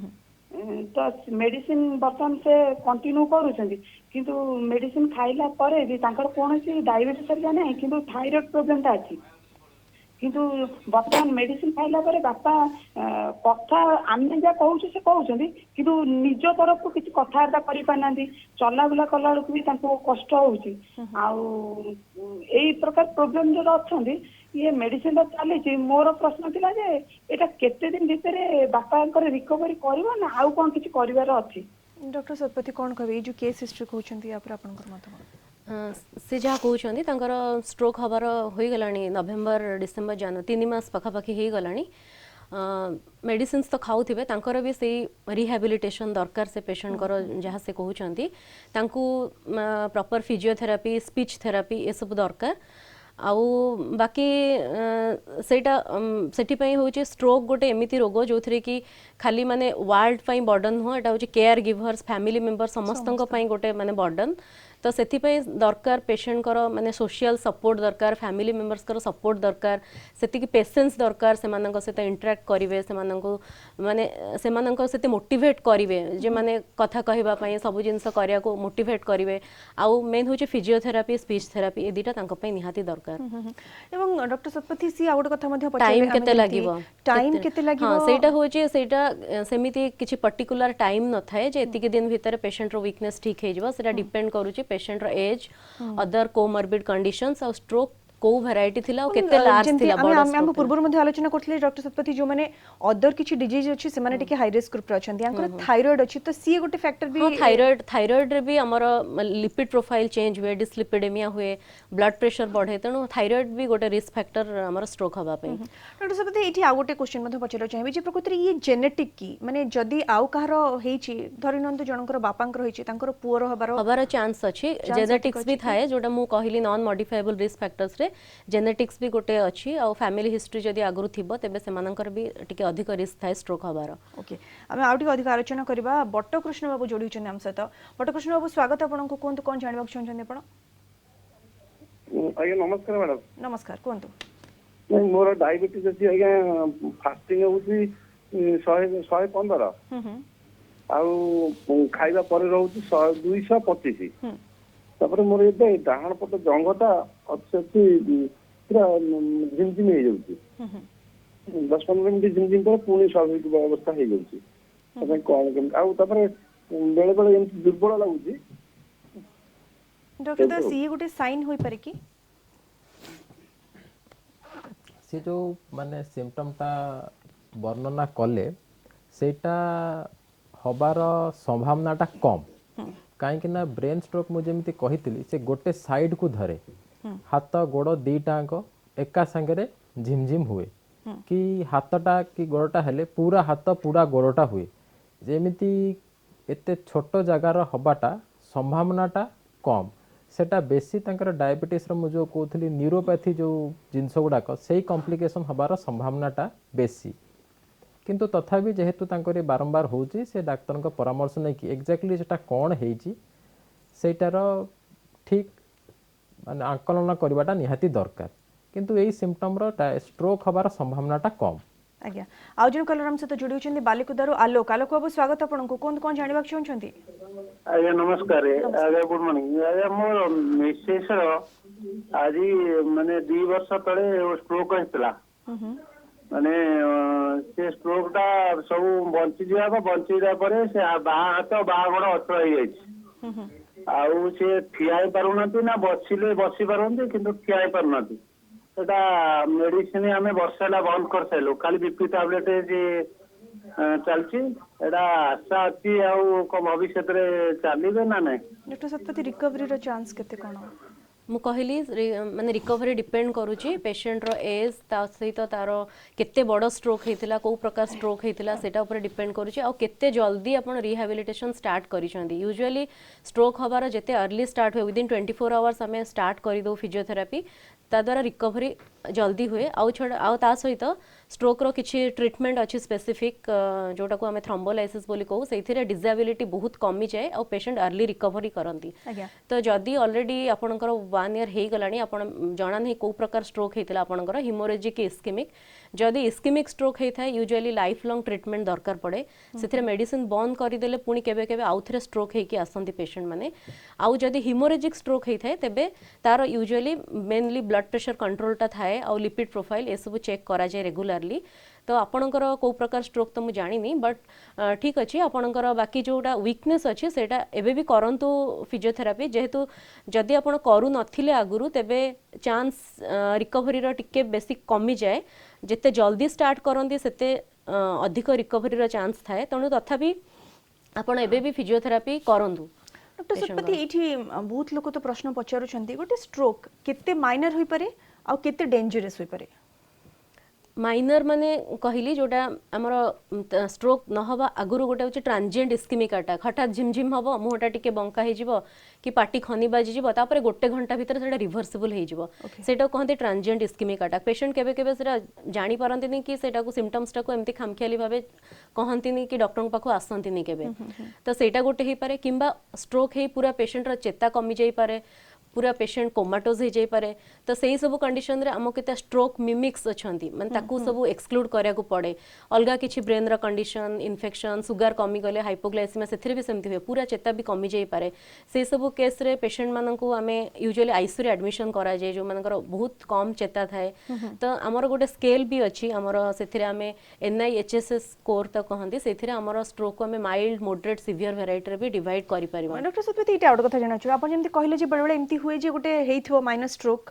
तो मेडिसिन बर्तमान से कंटिन्यू करूछंती किंतु मेडिसिन खाइला परे भी तांकर कोनोसी डायबिटीज सरिया नाही किंतु थायराइड प्रोब्लेम ता अछि किंतु बर्तमान मेडिसिन खाइला परे बापा कथा आमे जा कहू से कहउछंती किंतु निज तरफ को किछ कथार्ता करि पानांती चला बुला कला बेलू भी तांको कष्ट होउची आउ एई प्रकार प्रोब्लेम जो अछंती ये मेडिसिन चली मोर प्रश्न थिला जे एटा केते दिन भितर बापा रिकवरी करबो ना आउ कोन किछ करिवार अछि। डॉक्टर सतपथी कौन कहबे जो केस हिस्ट्री कहउछंती या पर आपनकर मत से जहाँ कहते तांकर स्ट्रोक हबार हो गलानी नवेम्बर डिसेम्बर जनवरी 3 मास पखापाखि हो गलानी मेडिसिन्स तो खाऊे तांकर भी से रिहैबिलिटेशन दरकार से पेशेंट कर जहाँ से कहते प्रॉपर फिजियोथेरापी स्पीच थेरापी ये सब दरकार आउ बाकी सेटा सेटिपाई होचे स्ट्रोक गोटे एमिति रोग जो थरे कि खाली माने वार्ड पाई बर्डन हो एटा होचे केयर गिवर्स फैमिली मेंबर समस्तंक पाई गोटे माने बर्डन तो सेतिपाई दरकार पेशेंट कर माने सोशल सपोर्ट दरकार फैमिली मेंबर्स कर सपोर्ट दरकार सेति कि पेशेंस दरकार से मानक सहित इंटरेक्ट करिवे से मानक माने से मानक सहित मोटिवेट करिवे जे माने कथा कहबा पई सब जिंस करिया को मोटिवेट करिवे आउ मेन होचे फिजियोथेरापी स्पीच थेरापी ए दिटा तांको पई निहाती दरकार एवं डॉक्टर सतपथी सी आउट कथा मध्ये टाइम केते लागिवो टाइम केते लागिवो हां सेटा होचे सेटा सेमिति किछि पर्टिकुलर टाइम न थाए जे एतिके दिन भीतर पेशेंट रो वीकनेस ठीक हे जबो सेटा डिपेंड करूची पेशेंट रो एज अदर कोमॉर्बिड कंडीशंस और स्ट्रोक को वैरायटी थिला और केते लार्ज थिला बड़ हम पूर्व मध्ये आलोचना करथले डॉक्टर सतपथी जो माने अदर किछि डिजीज अछि से माने टिके हाई रिस्क ग्रुप रे अछंती यांकर थायराइड अछि तो सी गोटे फैक्टर भी थायराइड रे भी हमर लिपिड प्रोफाइल चेंज हुए डिसलिपिडेमिया हुए ब्लड प्रेशर बढ़े तेणु थायराइड भी गोटे रिस्क फैक्टर हमर स्ट्रोक हबा पे। डॉक्टर सतपथी एठी आ गोटे क्वेश्चन मध्ये पचरा चाहिबे जे प्रकृति ये जेनेटिक की माने जदी आउ कहार हेछि धरिनंत जनकर बापांकर हेछि तांकर पुअर हबार चांस अछि जेनेटिक्स भी थाए जोटा मु कहिली नॉन मॉडिफाएबल रिस्क फैक्टर्स रे जेनेटिक्स भी गोटे अच्छी और फैमिली हिस्ट्री जदि आगु थिबो तेबे सेमानकर भी टिके अधिक रिस्क थाए स्ट्रोक हबार। ओके आमे आउटी अधिक आलोचना करबा बट्टकृष्ण बाबू जोड़ी छन हम सहित बट्टकृष्ण बाबू स्वागत आपन को कोन कोन जानबा चाहछन आपण। आज्ञा नमस्कार मैडम। नमस्कार कोंतु नहीं मोर डायबिटीज अछि आज्ञा फास्टिंग होउची 115 आउ खाइबा पर रहउची 225 तापर मोर एबे डाहण पट जंगटा अच्छी पूरा झिमझिम हो जाउची 10-15 मिनिट झिमझिम पर पुणी स्वाभाविक अवस्था हो जाउची तबे कोन केम आउ तापर बेले बेले एमती दुर्बल लागुची। डॉक्टर द सी गोटे साइन होई पारे की से जो माने सिम्पटम ता वर्णना कले सेटा हबार संभावनाटा कम कहीं ना ब्रेन स्ट्रोक मुझे कही से गोटे साइड को धरे हाथ गोड़ दीटाक एका सांगे झिमझिम हुए कि हाथटा कि गोड़टा हेले पूरा हाथ पूरा गोड़टा हुए जेमिति एते छोट जगार हबाटा संभावनाटा कम सेटा बेसी तांकर डायबिटीज रो मु जो कहथली न्यूरोपैथी जो जिंस गुडाक सेही कॉम्प्लिकेशन हबार संभावनाटा बेसी किंतु तथापि जेहेतु तांकर बारंबार होची से डाक्टर को परामर्श नै कि एक्जेक्टली जेटा कोन हेची सेटार ठीक माने आकलन करवाटा निहाती दरकार किंतु एई सिम्पटम रो स्ट्रोक हबार संभावनाटा कम। आज्ञा आउ जन कलर हम से तो जुड़ी होचंदी बालिकुदारो आलोक आलोक बाबू स्वागत आपन को कोन जानिबा चाहछंती। आज्ञा नमस्कार आज्ञा गुड मॉर्निंग आज्ञा मोर मिसेस रो आज माने 2 वर्ष तळे स्ट्रोक हेतला माने से स्ट्रोक टा सब बंची जा परे से बा हाथ बा गोड़ अचळ हो जायछि आउ से ठियाई पारुनती ना बसी पारନ୍ତି किंतु ठियाई पारुनती सेटा मेडिसिन आमे वर्षाला बंद कर साइलो खाली बीपी टैबलेट जे चलछि एटा आशा अछि आउ को भविष्य रे चलिबे ना नै डॉक्टर सतपति रिकवरी रो चांस केते कोन मु कहली माने रिकवरी डिपेंड करूची पेशेंट रो एज ता सहित तार केते बड़ स्ट्रोक हेतिला को प्रकार स्ट्रोक हेतिला सेटा ऊपर डिपेंड करूची आ केते जल्दी आपण रिहैबिलिटेशन स्टार्ट करिसंदी। यूजुअली स्ट्रोक हबार जेते अर्ली स्टार्ट होय विदिन 24 आवर्स हमें स्टार्ट करि दो फिजियोथेरापी ता द्वारा रिकवरी जल्दी हुए आउ छड़ा आउ ता सहित स्ट्रोक रो किछि ट्रीटमेंट अछि स्पेसिफिक जोटा को हमें थ्रोम्बोलाइसिस बोली कहू सेथिरे डिसेबिलिटी बहुत कमी जाए और पेशेंट अर्ली रिकवरी करंती। तो जदी ऑलरेडी आपनकर 1 ईयर हे गलानी आपन जणा नहीं को प्रकार स्ट्रोक हेतिला आपनकर हिमोरेजिक इस्केमिक जदी इस्केमिक स्ट्रोक हेता यूजुअली लाइफ लॉन्ग ट्रीटमेंट दरकार पड़े सेथिरे मेडिसिन बंद करि देले पुनी केबे केबे आउथरे स्ट्रोक हे कि आसंती पेशेंट माने आउ जदी हिमोरेजिक स्ट्रोक हेता तेबे तार यूजुअली मेनली ब्लड प्रेशर कंट्रोलटा थाए और लिपिड प्रोफाइल ए सब चेक करा जाए रेगुलरली। तो आपणकर को प्रकार स्ट्रोक तो मु जानिनी बट ठीक अच्छे आपणकर बाकी जोटा वीकनेस अच्छे सेटा एबे भी करंतु फिजियोथेरापी जेहेतु जदि आपण करू नथिले आगुरु तेबे चांस रिकवरी रो टिके बेसी कमी जाए जेते जल्दी स्टार्ट करंती सेते अधिक रिकवरी रो चांस थाए तणु तथापि आपण एबे भी फिजियोथेरापी करंतु। डॉक्टर सतपति एठी बहुत लोक तो प्रश्न पचारुछंती गोटे स्ट्रोक केते माइनर होई पारे आ केते डेंजरस होई पारे माइनर माने कहली जोटा हमर स्ट्रोक न हवा आगुरु गोटे होची ट्रांजिएंट इस्केमिक अटैक हठात झिमझिम हबो मुहटा टिके बंका हे जिवो कि पाटी खनी बाजी जिवो तापर गोटे घंटा भीतर सेटा रिवर्सिबल हे जिवो सेटा कहते ट्रांजिएंट इस्केमिक अटैक पेशेंट केबे केबे सेटा जानि पारंती नि कि सेटा को सिम्पटम्स टा को एम्ति खामखियाली भाबे कहंती नि कि डॉक्टर पाखो आसंती नि केबे तो सेटा गोटे हे पारे किंबा स्ट्रोक हे पूरा पेशेंट रा चेता कमी जाई पारे पूरा पेशेंट कोमाटोज हो जाई पारे तो सही सब कंडीशन रे हमो केते स्ट्रोक मिमिक्स अछंती माने ताकू सब एक्सक्लूड करिया को पड़े अलगा किछि ब्रेन रा कंडीशन इन्फेक्शन सुगर कमी गले हाइपोग्लाइसेमिया सेथिरे भी सेमति हुए पूरा चेता भी कमी जाई पारे से सब केस रे पेशेंट मानन को हमें यूजुअली आईसीयू रे एडमिशन करा जाय जो मानकर बहुत कम चेता थाए तो हमर गोटे स्केल भी अछि हमर सेथिरे हमें NIHSS स्कोर त कहंती सेथिरे हमर स्ट्रोक को हमें माइल्ड मॉडरेट सीवियर वेराइटी रे भी डिवाइड करि परिबा। डॉक्टर सतपति इटा आउट कथा जाना छु आपण जेमति कहले जे बडे बडे एम्ति हुए जे गोटे हेइथो माइनर स्ट्रोक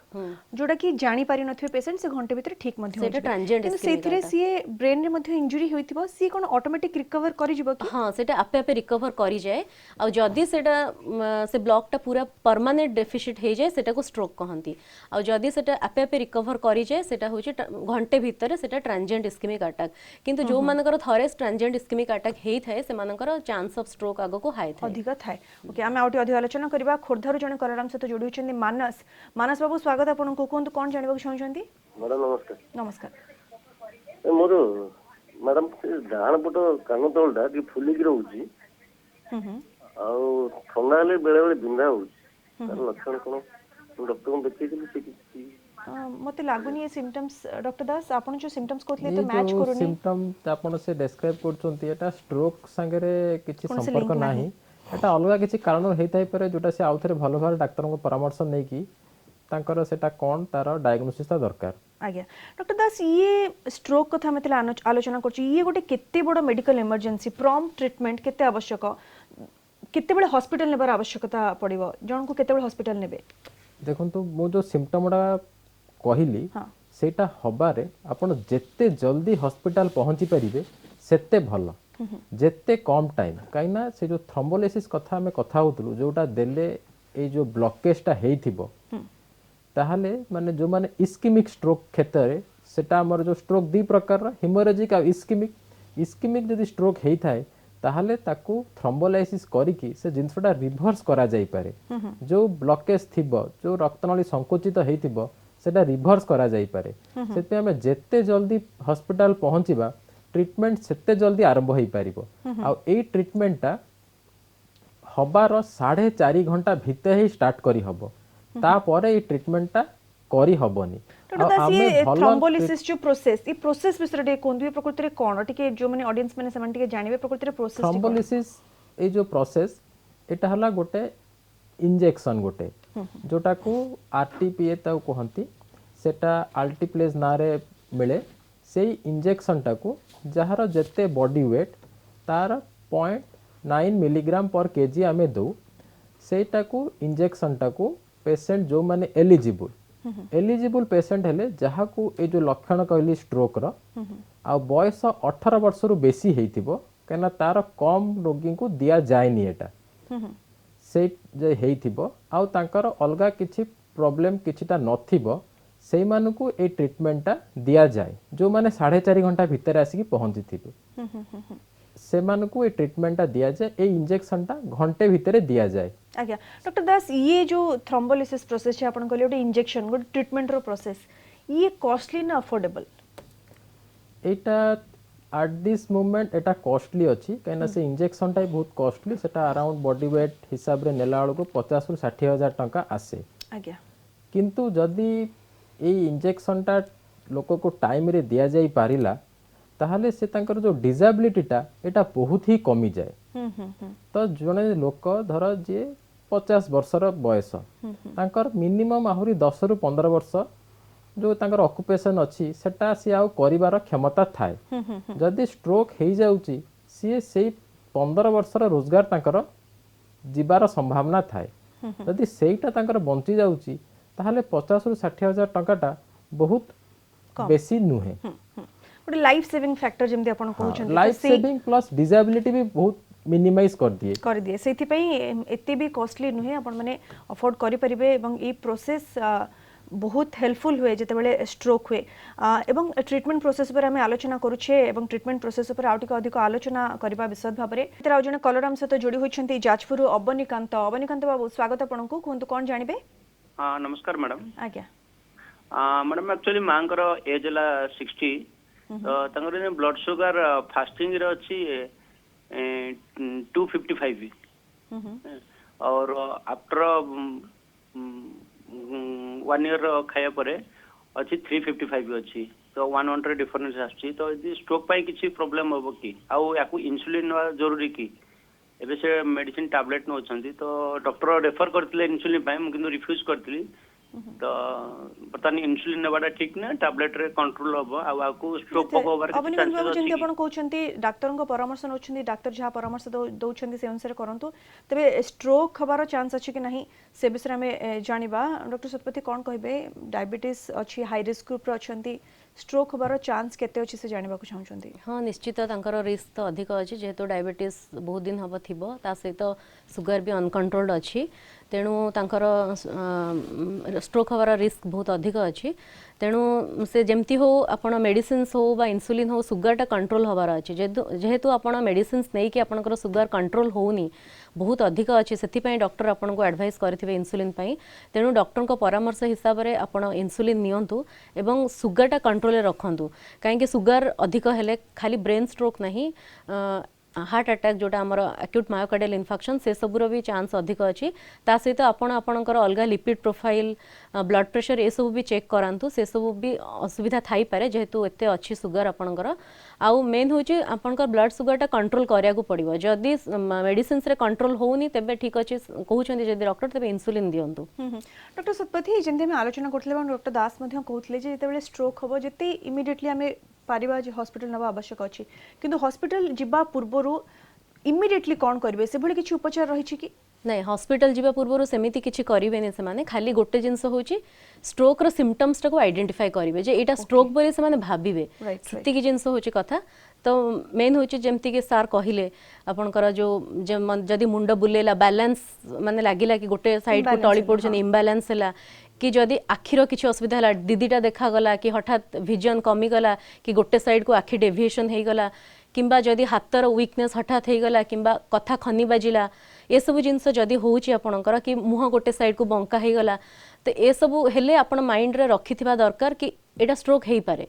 जोटा कि जानि पारि नथियो पेशेंट से घंटे भीतर ठीक मध्ये सेटा ट्रांजिएंट इस्केमिक सेथिरे सीए ब्रेन रे मध्ये इंजुरी होइथिबो सी कोन ऑटोमेटिक रिकवर करि जिवो कि हां सेटा आपे आपे रिकवर करि जाय आ जदी सेटा से ब्लॉक टा पूरा परमानेंट डेफिसिट हे जाय सेटा को स्ट्रोक कहंती आ जदी सेटा आपे आपे रिकवर करि जाय सेटा होची घंटे भीतर सेटा ट्रांजिएंट इस्केमिक अटैक किंतु जो मानकर थरे ट्रांजिएंट इस्केमिक अटैक हेइ थाए से मानकर चांस ऑफ स्ट्रोक आगो को हाई थाए अधिक थाए। ओके हम आउटी अधिक आलोचना करबा खोरधारु जने कलराम से तो जोडी होचंदी मानस मानस बाबू स्वागत आपन को कोन कोन जानिबा चाहछंती। मैडम नमस्कार। नमस्कार मोर मैडम डाण पट कान तलटा कि फुलिक रहउची आउ ठंडा ले बेले बेले बिंदा होउची तार लक्षण कोन डॉक्टर को देखिथिलि से कि मते लागुनी ये सिम्पटम्स डॉक्टर दास आपन जो सिम्पटम्स कोथले तो मैच करूनी सिम्पटम आपन से डिस्क्राइब करछंती एटा स्ट्रोक संगे किछि संपर्क नाही एटा अलगा किछि कारण हेताई पारे जोटा से आउथरे भलो भार डाक्टर को परामर्श नै कि तांकर सेटा कोन तार डायग्नोसिस ता दरकार। आज्ञा डॉक्टर दास ये स्ट्रोक कथा मते आलोचना करछि ये गोटे केते बड़ मेडिकल इमरजेंसी प्रॉम्प्ट ट्रीटमेंट केते आवश्यक केते बळे हॉस्पिटल नेबार आवश्यकता पड़िबो जण को केते बळे हॉस्पिटल नेबे देखंतु मो जो सिम्पटमडा कहली सेटा हबारे आपण जेते जल्दी हॉस्पिटल पहुंची परिबे सेते भलो जेते कम टाइम काइना से जो थ्रोम्बोलाइसिस कथा में कथा होतलु जोटा देले ए जो ब्लॉकेजटा हेइथिबो ताहले माने जो माने इस्केमिक स्ट्रोक क्षेत्र सेटा हमर जो स्ट्रोक दी प्रकार हिमोरेजिक आ इस्केमिक जदी स्ट्रोक हेइ थाए ताहले ताकू थ्रोम्बोलाइसिस करिकी से जिनसटा रिभर्स करा जाई पारे जो ब्लॉकेज थिबो जो रक्तनली संकुचित हेतिबो सेटा रिभर्स करा जाई पारे सेते हमें जेते जल्दी हॉस्पिटल पहुंचीबा ट्रीटमेंट सेते जल्दी आरंभ होई पारिबो आ ए ट्रीटमेंटटा हबार 4.5 घंटा भितर ही स्टार्ट करी हबो तापर ए ट्रीटमेंटटा करी हबनी थ्रोम्बोलिसिस जो प्रोसेस ई प्रोसेस विषय रे कोन प्रकृति रे कोन टिके जो माने ऑडियंस माने समान टिके जानिबे प्रकृति रे प्रोसेस थ्रोम्बोलिसिस ए जो प्रोसेस एटा हला गोटे इंजेक्शन गोटे जोटा को आरटीपीए ता कहंती सेटा अल्टीप्लेज ना रे मिले सेई इंजेक्शन टा को जहार जते बॉडी वेट तार 0.9 मिलीग्राम पर केजी आमे दो सेटा को इंजेक्शन टा को पेशेंट जो माने एलिजिबल पेशेंट हेले जहा को ए जो लक्षण कहली स्ट्रोक रो आ बयस 18 वर्ष रु बेसी हेतिबो केना तार कम रोगी को दिया जायनी एटा से जे हेतिबो आ तांकर अलगा किछि प्रॉब्लम किछिटा नथिबो सेई मानकू ए ट्रीटमेंटटा दिया जाय जो माने 4.5 घंटा भीतर आसी पहुंची थिबे से मानकू ए ट्रीटमेंटटा दिया जाय ए इंजेक्शनटा घंटे भीतर दिया जाय। आज्ञा डॉक्टर दास ये जो थ्रोम्बोलिसिस प्रोसेस है आपन कहले ओटे इंजेक्शन गो ट्रीटमेंट रो प्रोसेस ये कॉस्टली ना affordable Etah at this moment Etah costly अछि काइना से इंजेक्शन टाइ बहुत कॉस्टली सेटा अराउंड बॉडी वेट हिसाब रे नेला वाला को 50 रु 60 हजार टंका आसे आज्ञा किंतु जदी ए इंजेक्शन टा लोक को टाइम रे दिया जाई पारिला ताहले से तांकर जो डिसेबिलिटी टा एटा बहुत ही कमी जाए तो जने लोक धर जे 50 वर्षर बयस तांकर मिनिमम आहुरी 10 रु 15 वर्ष जो तांकर ऑक्युपेशन अछि सेटा से आउ करिवार क्षमता थाए जदी स्ट्रोक हे जाउची से 15 वर्षर रोजगार तांकर जीवार संभावना थाए जदी सेटा तांकर बंची जाउची ताहले 50 रु 60 हजार टंकाटा बहुत बेसी नुहे गोटे लाइफ सेविंग फैक्टर जेमते आपण कहउछन लाइफ सेविंग प्लस डिसेबिलिटी भी बहुत मिनिमाइज कर दिए सेति पई एते भी कॉस्टली नुहे आपण माने अफोर्ड करि परिबे एवं ई प्रोसेस बहुत हेल्पफुल हुए जते बेले स्ट्रोक हुए एवं ट्रीटमेंट प्रोसेस पर हमें आलोचना करूछे एवं ट्रीटमेंट प्रोसेस पर आउटिक अधिक आलोचना करबा विशद भाबरे तेरा जने कलराम सहित जोड़ी होइछन्ती जाजपुर अबनिकांत बाबू स्वागत आपनको कोंतु कोन जानिबे। हां नमस्कार मैडम। आज्ञा मैडम एक्चुअली मांकर एज ला 60 तो तंगर ब्लड शुगर फास्टिंग रे अछि 255 और आफ्टर 1 ईयर खाया परे अछि 355 अछि तो 100 डिफरेंस आछि तो स्ट्रोक पाई किछि प्रॉब्लम होबो की आउ याकू इंसुलिन जरूरी की एबे से मेडिसिन टैबलेट नो छंती तो डॉक्टर रेफर करथिले इंसुलिन पाई हम किंतु रिफ्यूज करथिली तो पतानी इंसुलिन नेबाडा ठीक ना टैबलेट रे कंट्रोल होबो आ को स्ट्रोक होबार के चांसेस अछि जेंति आपण कहउछन्ती डाक्टर को परामर्श नउछन्ती डाक्टर जहा परामर्श दउछन्ती से अनुसार करंतु तबे स्ट्रोक हबार चांस अछि कि नहीं से विषय हमें जानिबा डॉक्टर सतपति कोन कहबे डायबिटीज अछि हाई रिस्क ग्रुप रे अछन्ती स्ट्रोक हबार चांस केते अछि से जानिबा को चाहउछन्ती। हां निश्चित तांकर रिस्क तो अधिक अछि जेहेतु डायबिटीज बहुत दिन हबो थिबो ता सहित सुगर भी अनकंट्रोल्ड अछि तेणु तांकर स्ट्रोक हबार रिस्क बहुत अधिक अछि तेणु से जेमती हो आपण मेडिसिन्स हो बा इंसुलिन हो सुगरटा कंट्रोल हबार अछि जेहेतु आपण मेडिसिन्स नै कि आपनकर सुगर कंट्रोल होउनी बहुत अधिक अछि सेति पई डॉक्टर आपन को एडवाइस करथिबे इंसुलिन पई तेणु डॉक्टर को परामर्श हिसाब रे आपण इंसुलिन नियंतु एवं सुगरटा कंट्रोल रे रखंतु काहे सुगर अधिक हेले खाली ब्रेन स्ट्रोक नहीं हार्ट अटैक जोटा आमर एक्यूट मायोकार्डियल इन्फेक्शन से सबुर भी चांस अधिक अच्छी ता सहित आपणकर अलग लिपिड प्रोफाइल ब्लड प्रेशर ये सब भी चेक करांतु से सब भी असुविधा थाई पारे जेहेतु एते अच्छी सुगर आपणकर आउ मेन होची आपणकर ब्लड सुगरटा कंट्रोल करिया को पड़िबो जदी मेडिसिन्स रे कंट्रोल होउनी तबे ठीक अछि कहउछन्ती जदी डॉक्टर तबे इंसुलिन दियंतु। डॉक्टर सतपति जेंते हम आलोचना करथले डॉक्टर दास मध्य कहउथले जे जेते बेले स्ट्रोक होबो जेते इमिडिएटली हमें पारिबा जे हॉस्पिटल नबा आवश्यक अछि किंतु हॉस्पिटल जिबा पूर्वरु इमिडिएटली कोन करबे से भले किछि उपचार रहि छि कि नहीं हॉस्पिटल जिबा पूर्वरु सेमिति किछि करिवेनी से माने खाली गोटे जिंस होची स्ट्रोक रो सिम्पटम्स को आइडेंटिफाई करिवे जे एटा स्ट्रोक बोले से माने भाबिबे सेति कि जिंस होची कथा तो मेन होची जेमति के सार कहिले आपनकर जो जदी मुंड बुलेला बैलेंस माने लागिला कि गोटे साइड को टळी पडछन इम्बैलेंस हला कि जदि आखिर किसी असुविधा है दीदीटा देखा गला कि हठात विजन कमी गला कि गोटे साइड को आखि डेविएशन हो गला किंबा जदि हाथर वीकनेस हठात हो गला किंबा कथा खनी बाजिला ये सब जिनस जदि होउची आपणकर कि मुह गोटे साइड को बंका हो गला तो ये सब हेले आपण माइंड रे रखिथिबा दरकार कि एटा स्ट्रोक हेई पारे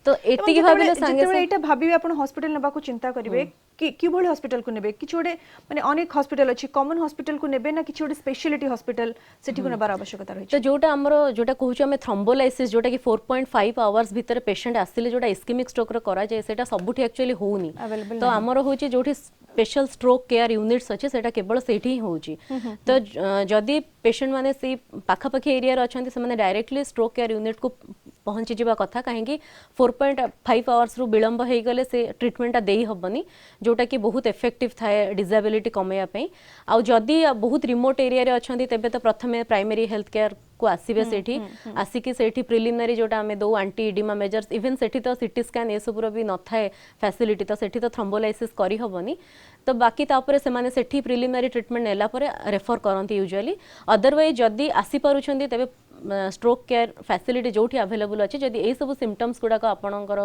तो एतिकी भाबिले संगे जेतेबेले एटा भाबिबे आपण हॉस्पिटल नेबा को चिंता करिवे कि भली हॉस्पिटल को नेबे किछ गोटे माने अनेक हॉस्पिटल अछि कॉमन हॉस्पिटल को नेबे ना किछ गोटे स्पेशलिटी हॉस्पिटल सेठी को नेबार आवश्यकता रही तो जोटा हमरो जोटा कहूछ हमें थ्रोम्बोलाइसिस जोटा कि 4.5 आवर्स भीतर पेशेंट आसिले जोटा इस्केमिक स्ट्रोक रो करा जाय सेटा सबुठी एक्चुअली होउनी तो हमरो होची जोठी स्पेशल स्ट्रोक केयर यूनिट्स अछि सेटा केवल सेठी ही होउची तो जदी पेशेंट माने से पाखापाखी एरिया रे अछंती से माने डायरेक्टली स्ट्रोक केयर यूनिट को पहुंची जीवा कथा कहीं 4.5 आवर्स रु विलंब हो गले से ट्रीटमेंट देई हबनी जोटा कि बहुत इफेक्टिव थाए डिसेबिलिटी कमेया पे आ जदी बहुत रिमोट एरिया रे अछंती तेबे तो प्रथमे प्राइमरी हेल्थ केयर को आसीबे सेठी आसिकी सेठी प्रिलिमिनरी जोटा हमें दो एंटी एडिमा मेजर्स इवन सेठी तो सीटी स्कैन ए सब भी न थाए फैसिलिटी तो सेठी तो थ्रोम्बोलाइसिस करी हबनी तो बाकी तापरे से माने सेठी प्रिलिमिनरी ट्रीटमेंट नेला परे रेफर करंती यूजुअली अदरवाइज जदी आसी पारुछंती तेबे स्ट्रोक केयर फैसिलिटी जोठी अवेलेबल अछि जदी ए सब सिम्पटम्स गुडा का आपनकर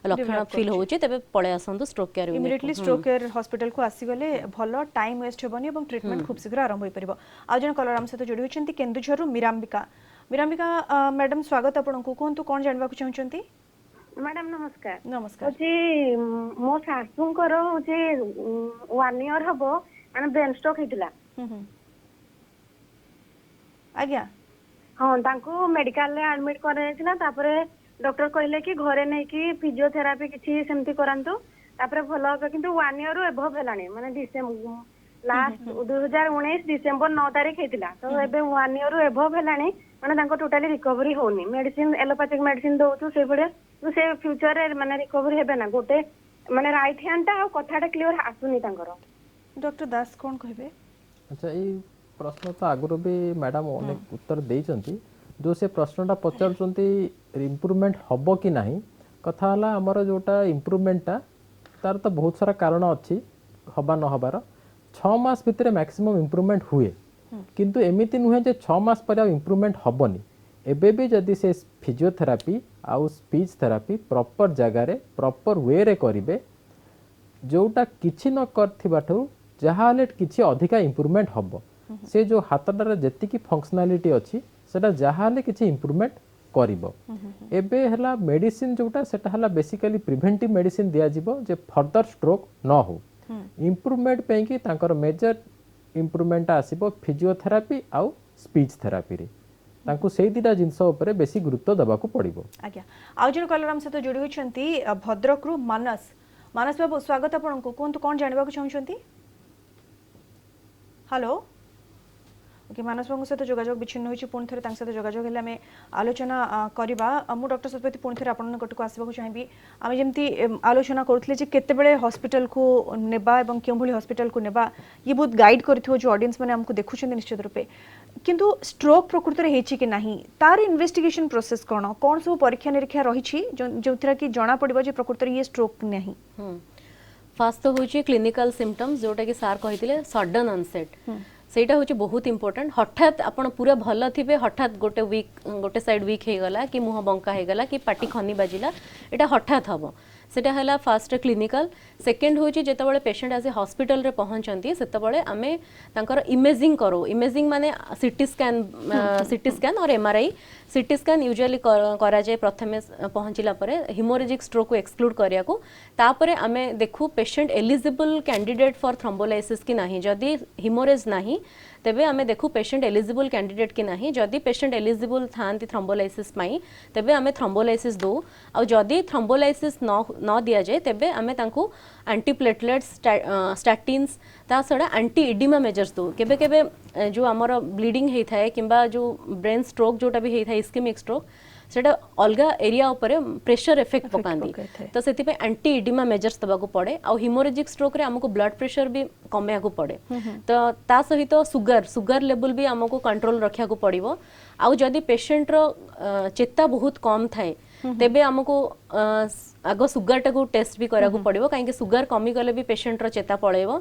लक्षण फील होउची तबे पळे आसंतु stroke care immediately stroke care hospital को आसी गले भलो टाइम वेस्ट हेबनी एवं ट्रीटमेंट खूब शीघ्र आरंभ होई परिबो आ जन कलर हम सहित जोडी होचंती केन्दुझरु मिरांबिका मैडम स्वागत आपनको कोंतु कोन जानबा को चाहचंती मैडम नमस्कार नमस्कार जी मो सासूंकर जे 1 ईयर हबो माने ब्रेन स्ट्रोक हेतिला आज्ञा हाँ तांको मेडिकल रे एडमिट कराइथिला तापरे डॉक्टर कहले कि घरे नै कि फिजियोथेरापी किछि सेमति करंतु तापरे भलो हो किंतु 1 ईयर रो एभव हेलानी माने डिसेंबर लास्ट 2019 डिसेंबर 9 तारिख हेतिला तो एबे 1 ईयर रो एभव हेलानी माने तांको टोटली रिकवरी होनी मेडिसिन एलोपैथिक मेडिसिन दोछु से बडे तो से फ्यूचर रे माने रिकवरी हेबे ना गोटे माने राइट हैंड ता कथाटा क्लियर आसुनी तांकर डॉक्टर दास कोन कहबे अच्छा ई प्रश्न तो आगुरी भी मैडम अनेक उत्तर देइचंती जो से प्रश्नटा पचारुचंती इम्प्रूवमेंट हबो कि नाही कथा हला हमर जोटा इम्प्रूवमेंटटा तार तो बहुत सारा कारण अछि हबा न हबार 6 मास भितर मैक्सिमम इम्प्रूवमेंट हुए किंतु एमिति नुहे जे 6 मास पर इम्प्रूवमेंट हबनी एबे भी जदि से फिजियोथेरापी आउ स्पीच थेरापी प्रॉपर जगह रे प्रॉपर वे रे करिवे जोटा किछि न करथिबाठु जहाले किछि अधिका इम्प्रूवमेंट हबो से जो हाथटार जेतिकी फंक्शनालिटी अच्छी सेटा जहाले किछि इम्प्रूवमेंट करिवो एबे हला मेडिसिन जोटा सेटा हला बेसिकली प्रिवेंटिव मेडिसिन दिया जिवो जे फर्दर स्ट्रोक न हो इम्प्रूवमेंट पे कि तांकर मेजर इम्प्रूवमेंट आसीबो फिजियोथेरापी आउ स्पीच थेरापी रे तांको सेई दिटा जिंस ऊपर बेसी गुरुत्व दबाको पड़िबो आज्ञा आउ जन कलर हम सहित जोडी होचंती भद्रक रु मानस बाबू स्वागत आपनको कोन कोन जानबा को चाहचंती हेलो ओके मानस बाबू सहित जोगाजोग विच्छिन्न होइछि पुन थरे तांग सहित जोगाजोग हेले हमें आलोचना करबा मु डॉक्टर सतपति पुन थरे आपन कटको आसीबा को चाहेबी आमे जेमती आलोचना करथले जे केते बेले हॉस्पिटल को नेबा एवं केउ भली हॉस्पिटल को नेबा ये बहुत गाइड करथियो जो ऑडियंस माने हमको देखुछन निश्चित रूपे किंतु स्ट्रोक प्रकृत रे हेछि कि नाही तार इन्वेस्टिगेशन प्रोसेस कोन सब परीक्षा निरीक्षा रहिछि जोथरा कि जणा पड़िबो जे प्रकृत रे ये स्ट्रोक नाही फास्ट तो होछि क्लिनिकल सिम्पटम्स जोटा कि सार कहिथिले सडन ऑनसेट सेटा होछि बहुत इंपोर्टेंट हठात आपण पूरा भल थिबे हठात गोटे साइड वीक हे गला कि मुह बंका हे गला कि पाटी खनी बाजिला एटा हठात हबो सेटा हला फास्ट क्लिनिकल सेकेंड होछि जेतबळे पेशेंट आसे हॉस्पिटल रे पहुंचंती सेतबळे आमे तांकर इमेजिंग करो इमेजिंग माने सीटी स्कैन और एमआरआई सीटी स्कैन यूजुअली करा जाय प्रथमे पहुंचिला परे हिमोरेजिक स्ट्रोक को एक्सक्लूड करिया को तापरे आमे देखु patient eligible candidate for thrombolysis कि नाही जदी हिमोरेज नाही तेबे आमे देखु पेशेंट एलिजिबल कैंडिडेट कि नाही जदी पेशेंट एलिजिबल थांती थ्रोम्बोलाइसिस पाई तेबे आमे थ्रोम्बोलाइसिस दो आ जदी थ्रोम्बोलाइसिस न दिया जाए तेबे आमे तांको एंटीप्लेटलेट्स स्टैटिन्स ता सडा एंटी एडिमा मेजर्स दो केबे केबे जो हमर ब्लीडिंग हेई थाए किंबा जो ब्रेन स्ट्रोक जोटा भी हेई थाए इस्केमिक स्ट्रोक सेटा अलगा एरिया ऊपर प्रेशर इफेक्ट पकांदी तो सेति पे एंटी एडिमा मेजर्स दबाको पड़े आ हिमोरेजिक स्ट्रोक रे हमको ब्लड प्रेशर भी कमेया को पड़े तो ता सहित सुगर लेवल भी हमको कंट्रोल रखिया को पड़िबो आ जदी पेशेंट रो चेता बहुत कम थाए तेबे हमको आगो सुगर टाको टेस्ट भी करा को पड़िबो काहे कि सुगर कमी गले भी पेशेंट रो चेता पळेबो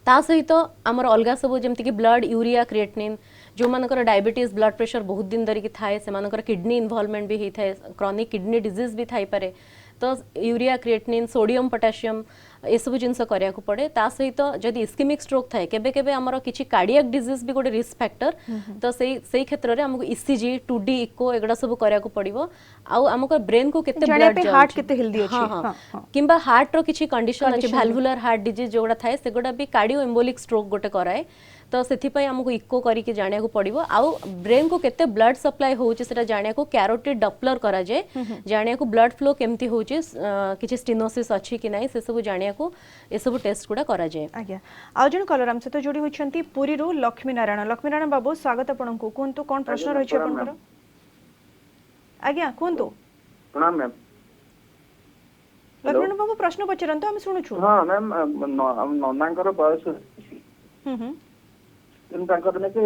ता सहित आमर अलगा सब जेमति कि ब्लड यूरिया क्रिएटिनिन जो मानकर डायबिटीज ब्लड प्रेशर बहुत दिन धरिकी थाए से मानकर किडनी इन्वॉल्वमेंट भी होता है क्रॉनिक किडनी डिजीज भी थाई पारे तो यूरिया क्रिएटिनिन सोडियम पोटासियम ये सब जिनस करिया को पड़े ता सहित जदि इस्केमिक स्ट्रोक थाए केबे केबे हमर किछि कार्डियक डिजीज भी गोटे रिस्क फैक्टर तो सेही क्षेत्र रे हमको ईसीजी 2D इको एगडा सब करिया को पड़िबो आ हमको ब्रेन को केते ब्लड हार्ट केते हेल्दी अछि किंबा हार्ट रो किछि कंडीशन अछि भाल्वुलर हार्ट डिजीज जोगडा थाए सेगडा भी कार्डियो एम्बोलिक स्ट्रोक गोटे कराए तो सेथिपाई हमको इको करिके जानिया को पड़िबो आउ ब्रेन को केते ब्लड सप्लाई होउची सेटा जानिया को कैरोटिड डॉपलर करा जाय जानिया को ब्लड फ्लो केमती होउची किछि स्टेनोसिस अछि कि नाही से सब जानिया को ए सब टेस्ट गुडा करा जाय आज्ञा आ जण कलर हम से तो जोडी होछंती पुरी रो लक्ष्मी नारायण बाबू स्वागत आपन को कोन तो कोन प्रश्न रहै छै आपन आज्ञा कोन तो प्रणाम मैम लक्ष्मी बाबू प्रश्न पचरंतो हम सुनु छु हां मैम नन्नांकर बयस तेणु तांकर ने के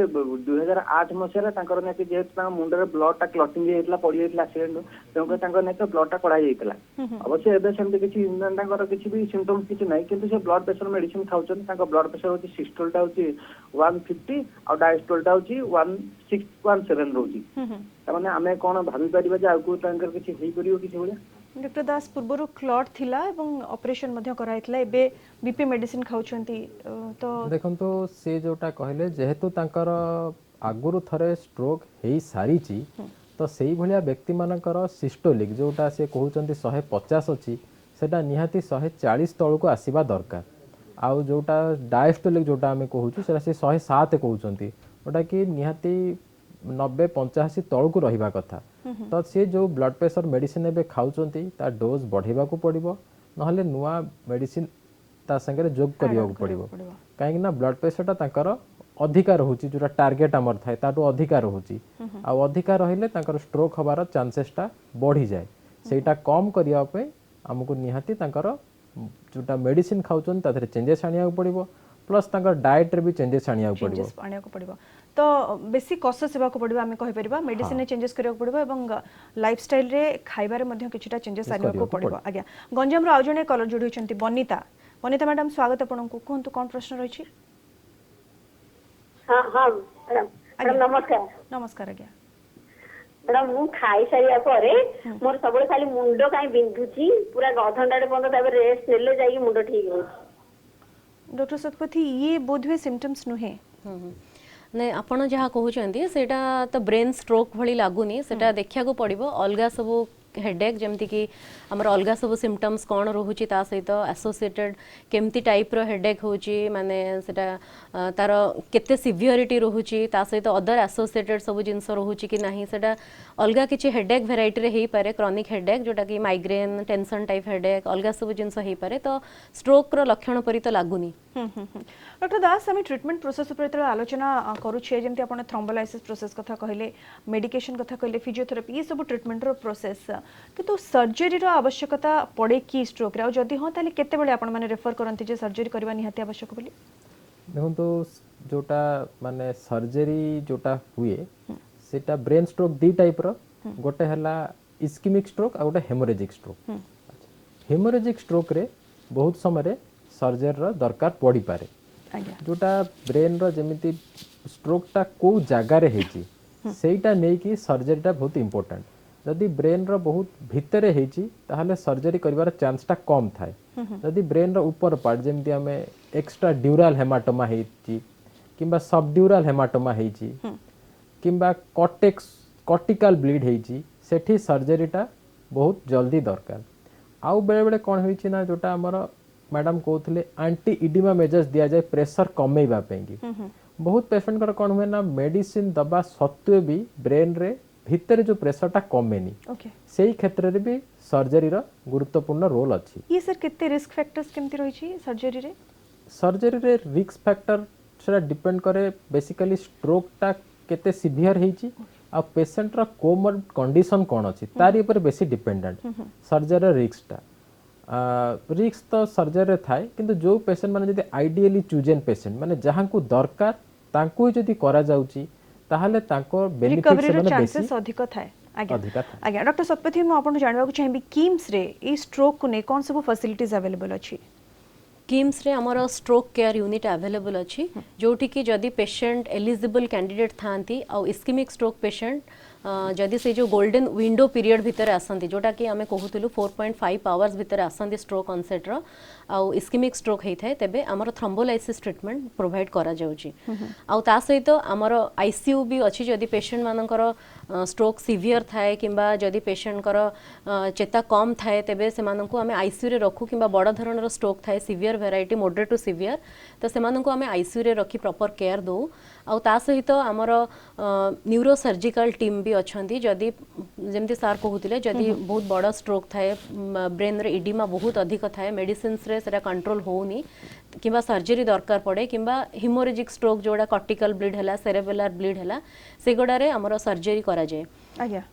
2008 मसिया तांकर ने के जेहेतु मुंडरे ब्लड टा क्लॉटिंग हेतला पड़ी हेतला एक्सीडेंट तेणु तांकर ने के ब्लड टा कढाई हेतला अवश्य एबे सेमते किछि तांकर किछि भी सिम्पटम्स किछि नै किंतु से ब्लड प्रेशर मेडिसिन खाउछन तांकर ब्लड प्रेशर होछि सिस्टोल टा होछि 150 और डायस्टोल टा होछि 1617 रहउछि तमाने आमे कोन भाबी परिबा जे आगु तांकर किछि हेई परियो किछि बोले डॉक्टर दास पूर्वरु क्लॉट थिला एवं ऑपरेशन मध्य कराइतला एबे बीपी मेडिसिन खाउछंती तो देखन तो से जोटा कहले जेहेतु तांकर आगुरु थरे स्ट्रोक हेई सारीची तो सेही भलिया व्यक्ति मानकर सिस्टोलिक जोटा से कहउचंती 150 अछि सेटा निहाती 140 तळु को आसीबा दरकार आउ जोटा डायस्टोलिक जोटा हमें कहउछु सेटा से 107 कहउचंती ओटा कि निहाती 90-85 तळु को रहिबा कथा तो से जो ब्लड प्रेशर मेडिसिन एबे खाउचंती ता डोज बढ़ेबा को पड़िबो नहले नुआ मेडिसिन ता संगे जोग करिया को पड़िबो काहे ना ब्लड प्रेशर ता ताकर अधिकार होची जोटा टार्गेट हमर थाए ताटो अधिकार होची आ अधिकार रहिले ताकर स्ट्रोक हबार चांसेस ता बढ़ी जाए सेटा कम करिया पे हमको निहाती ताकर जोटा मेडिसिन खाउचन ताथरे चेंजेस आनिया को पड़िबो प्लस ताकर डाइट रे भी चेंजेस आनिया को पड़िबो आनिया को पड़िबो तो बेसी कॉस्ट सेवा को पड़िबा हमें कहि परिबा मेडिसिन ने चेंजेस करिया को पड़िबो एवं लाइफस्टाइल रे खाइबा रे मध्ये किछटा चेंजेस आनिया को पड़िबो आज्ञा गंजाम रो आउजने कलर जोडी होचंती बनिता मैडम स्वागत आपन को कोन तो कोन प्रश्न रहै छी हां हां मैडम नमस्कार नमस्कार आज्ञा मैडम मु खाई सारिया परे मोर सबले खाली मुंडो काई बिंधुची पूरा गधंडाडे बंद तबे रेस्ट नेले जाई मुंडो ठीक हो डॉक्टर सतपथी ये बोधवे सिम्पटम्स नुहे ने आपण जहाँ कहउचंदी सेटा तो ब्रेन स्ट्रोक भली लागुनी सेटा देखिया को पड़िबो अलगा सब हेडेक जेमती कि हमर अलगा सब सिम्पटम्स कोन रहउची ता सहित एसोसिएटेड केमती टाइप रो हेडेक होची माने सेटा तार केते सिवियरिटी रहउची ता सहित अदर एसोसिएटेड सब जिंस रहउची कि नाही सेटा अलगा किछि हेडेक वेराइटी रे हेई पारे क्रॉनिक हेडेक जोटा कि माइग्रेन टेंशन टाइप हेडेक अलगा सब जिंस हेई पारे तो स्ट्रोक रो लक्षण परि तो लागुनी डॉक्टर दास हम ट्रीटमेंट प्रोसेस ऊपर इतरा आलोचना करू छे जेमती आपण थ्रोम्बोलाइसिस प्रोसेस कथा कहले मेडिकेशन कथा कहले फिजियोथेरेपी ये सब ट्रीटमेंट रो प्रोसेस किंतु सर्जरी रो आवश्यकता पड़े कि स्ट्रोक रे जदी हो ताले केते बेले आपण माने रेफर करंती जे सर्जरी करबा निहाती आवश्यक बोली देखो तो जोटा माने सर्जरी जोटा हुए सेटा ब्रेन स्ट्रोक दी टाइप रो गोटे हला इस्केमिक स्ट्रोक आ गोटे हेमोरेजिक स्ट्रोक हेमोरेजिक स्ट्रोक रे बहुत समय रे सर्जरी रो दरकार पड़ी पारे जोटा ब्रेन रो जेमिति स्ट्रोक टा को जगह रे हेची सेटा नै कि सर्जरी टा बहुत इंपोर्टेंट जदि ब्रेन रो बहुत भितरे हेची ताहले सर्जरी करिवार चांस टा कम थाए जदि ब्रेन रो ऊपर पार्ट जेमिति हमें एक्स्ट्रा ड्यूरल हेमाटोमा हेची किंबा सबड्यूरल हेमाटोमा हेची किंबा कॉर्टिकल ब्लीड हेची सेठी सर्जरी टा बहुत जल्दी दरकार आउ बेले बेले कोन होईची ना जोटा हमर मैडम कहते एंटी इडिमा मेजर्स दिया जाए प्रेशर कमेवा पेंगी बहुत पेशेंट कर कोन हुए ना मेडिसिन दबा सत्वे भी ब्रेन रे भीतर जो प्रेशर टा कमेनी सेही क्षेत्र रे भी सर्जरी रो गुरुत्वपूर्ण रोल अछि ये सर केते रिस्क फैक्टर्स केमती रही छी सर्जरी रे रिस्क फैक्टर सेटा डिपेंड करे बेसिकली स्ट्रोक टा केते सिवियर हेची आ पेशेंट रो कोमोर्बिड कंडीशन कोन अछि तारी ऊपर बेसी डिपेंडेंट सर्जरी रिस्क टा रिस्क तो सर्जरी थाए किंतु जो पेशेंट माने जदि आइडियली चूजन पेशेंट माने जहां को दरकार तांको जदि करा जाउची ताहले तांको बेनिफिट से माने बेसी अधिक थाए आज्ञा डॉक्टर सतपथी मु आपन जानबा को चाहेबी किम्स रे ई स्ट्रोक को ने कोन सब फैसिलिटीज अवेलेबल अछि स्कीम्स रे हमर स्ट्रोक केयर यूनिट अवेलेबल अछि जोठी कि जदि पेशेंट एलिजिबल कैंडिडेट थांती आ इस्केमिक स्ट्रोक पेशेंट जदि से जो गोल्डन विंडो पीरियड भितर आसंती जोटा कि आमे कहूतलु 4.5 आवर्स भितर आसंती स्ट्रोक ऑनसेट रो आ इस्केमिक स्ट्रोक हेइ थाए तेबे हमर थ्रोम्बोलाइसिस ट्रीटमेंट प्रोवाइड करा जाउची आ ता सहित हमर आईसीयू भी अछि जदि पेशेंट मानकर स्ट्रोक सिवियर थाए किंबा जदि पेशेंट कर चेता कम थाए तेबे से माननकु आमे आईसीयू रे रखू किंबा बड़ धरणर स्ट्रोक थाए severe variety moderate to severe तो से माननकु आमे आईसीयू रे रखी प्रॉपर केयर दो आ ता सहित हमर न्यूरो सर्जिकल टीम भी अछंती जदि जेमती सार कहूतिले जदि बहुत बड़ स्ट्रोक थाए ब्रेन रे इडिमा बहुत अधिक थाए मेडिसिन्स रे सेटा कंट्रोल होउनी किंबा सर्जरी दरकार पड़े किंबा हिमोरेजिक स्ट्रोक जोड़ा कॉर्टिकल ब्लीड हैला सेरेबेलर ब्लीड हैला से गोडारे हमर सर्जरी करा जाय आज्ञा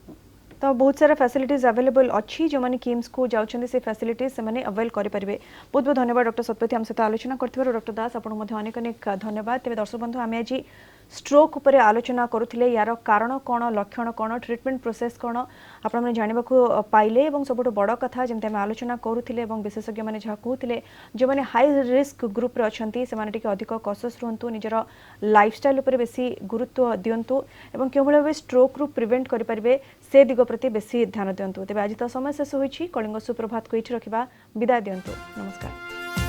तो बहुत सारा फैसिलिटीज अवेलेबल अच्छी जो माने किम्स को जाउछन से फैसिलिटीज से माने अवेल करि परिबे। बहुत बहुत धन्यवाद डॉक्टर सतपति हम सहित आलोचना करथिबार डॉक्टर दास आपन मध्ये अनेक अनेक धन्यवाद। तेबे दर्शक बंधु आमे आज स्ट्रोक ऊपर आलोचना करुथिले यार कारण कोन लक्षण कोन ट्रीटमेंट प्रोसेस कोन आपण माने जानिबा को पाइले एवं सबटो बड़ कथा जेमते हम आलोचना करुथिले एवं विशेषज्ञ माने जहा कहूथिले जो माने हाई रिस्क ग्रुप रे अछंती से माने टिके अधिक कॉशियस रहंतु निजर लाइफस्टाइल ऊपर बेसी गुरुत्व दियंतु एवं केवल भाबे स्ट्रोक रु प्रिवेंट करि परिबे से दिग प्रति बेसी ध्यान दियंतु। तेबे आज तो समय शेष होईछि कलिंग सुप्रभात को इठी रखिबा विदाय दियंतु। नमस्कार।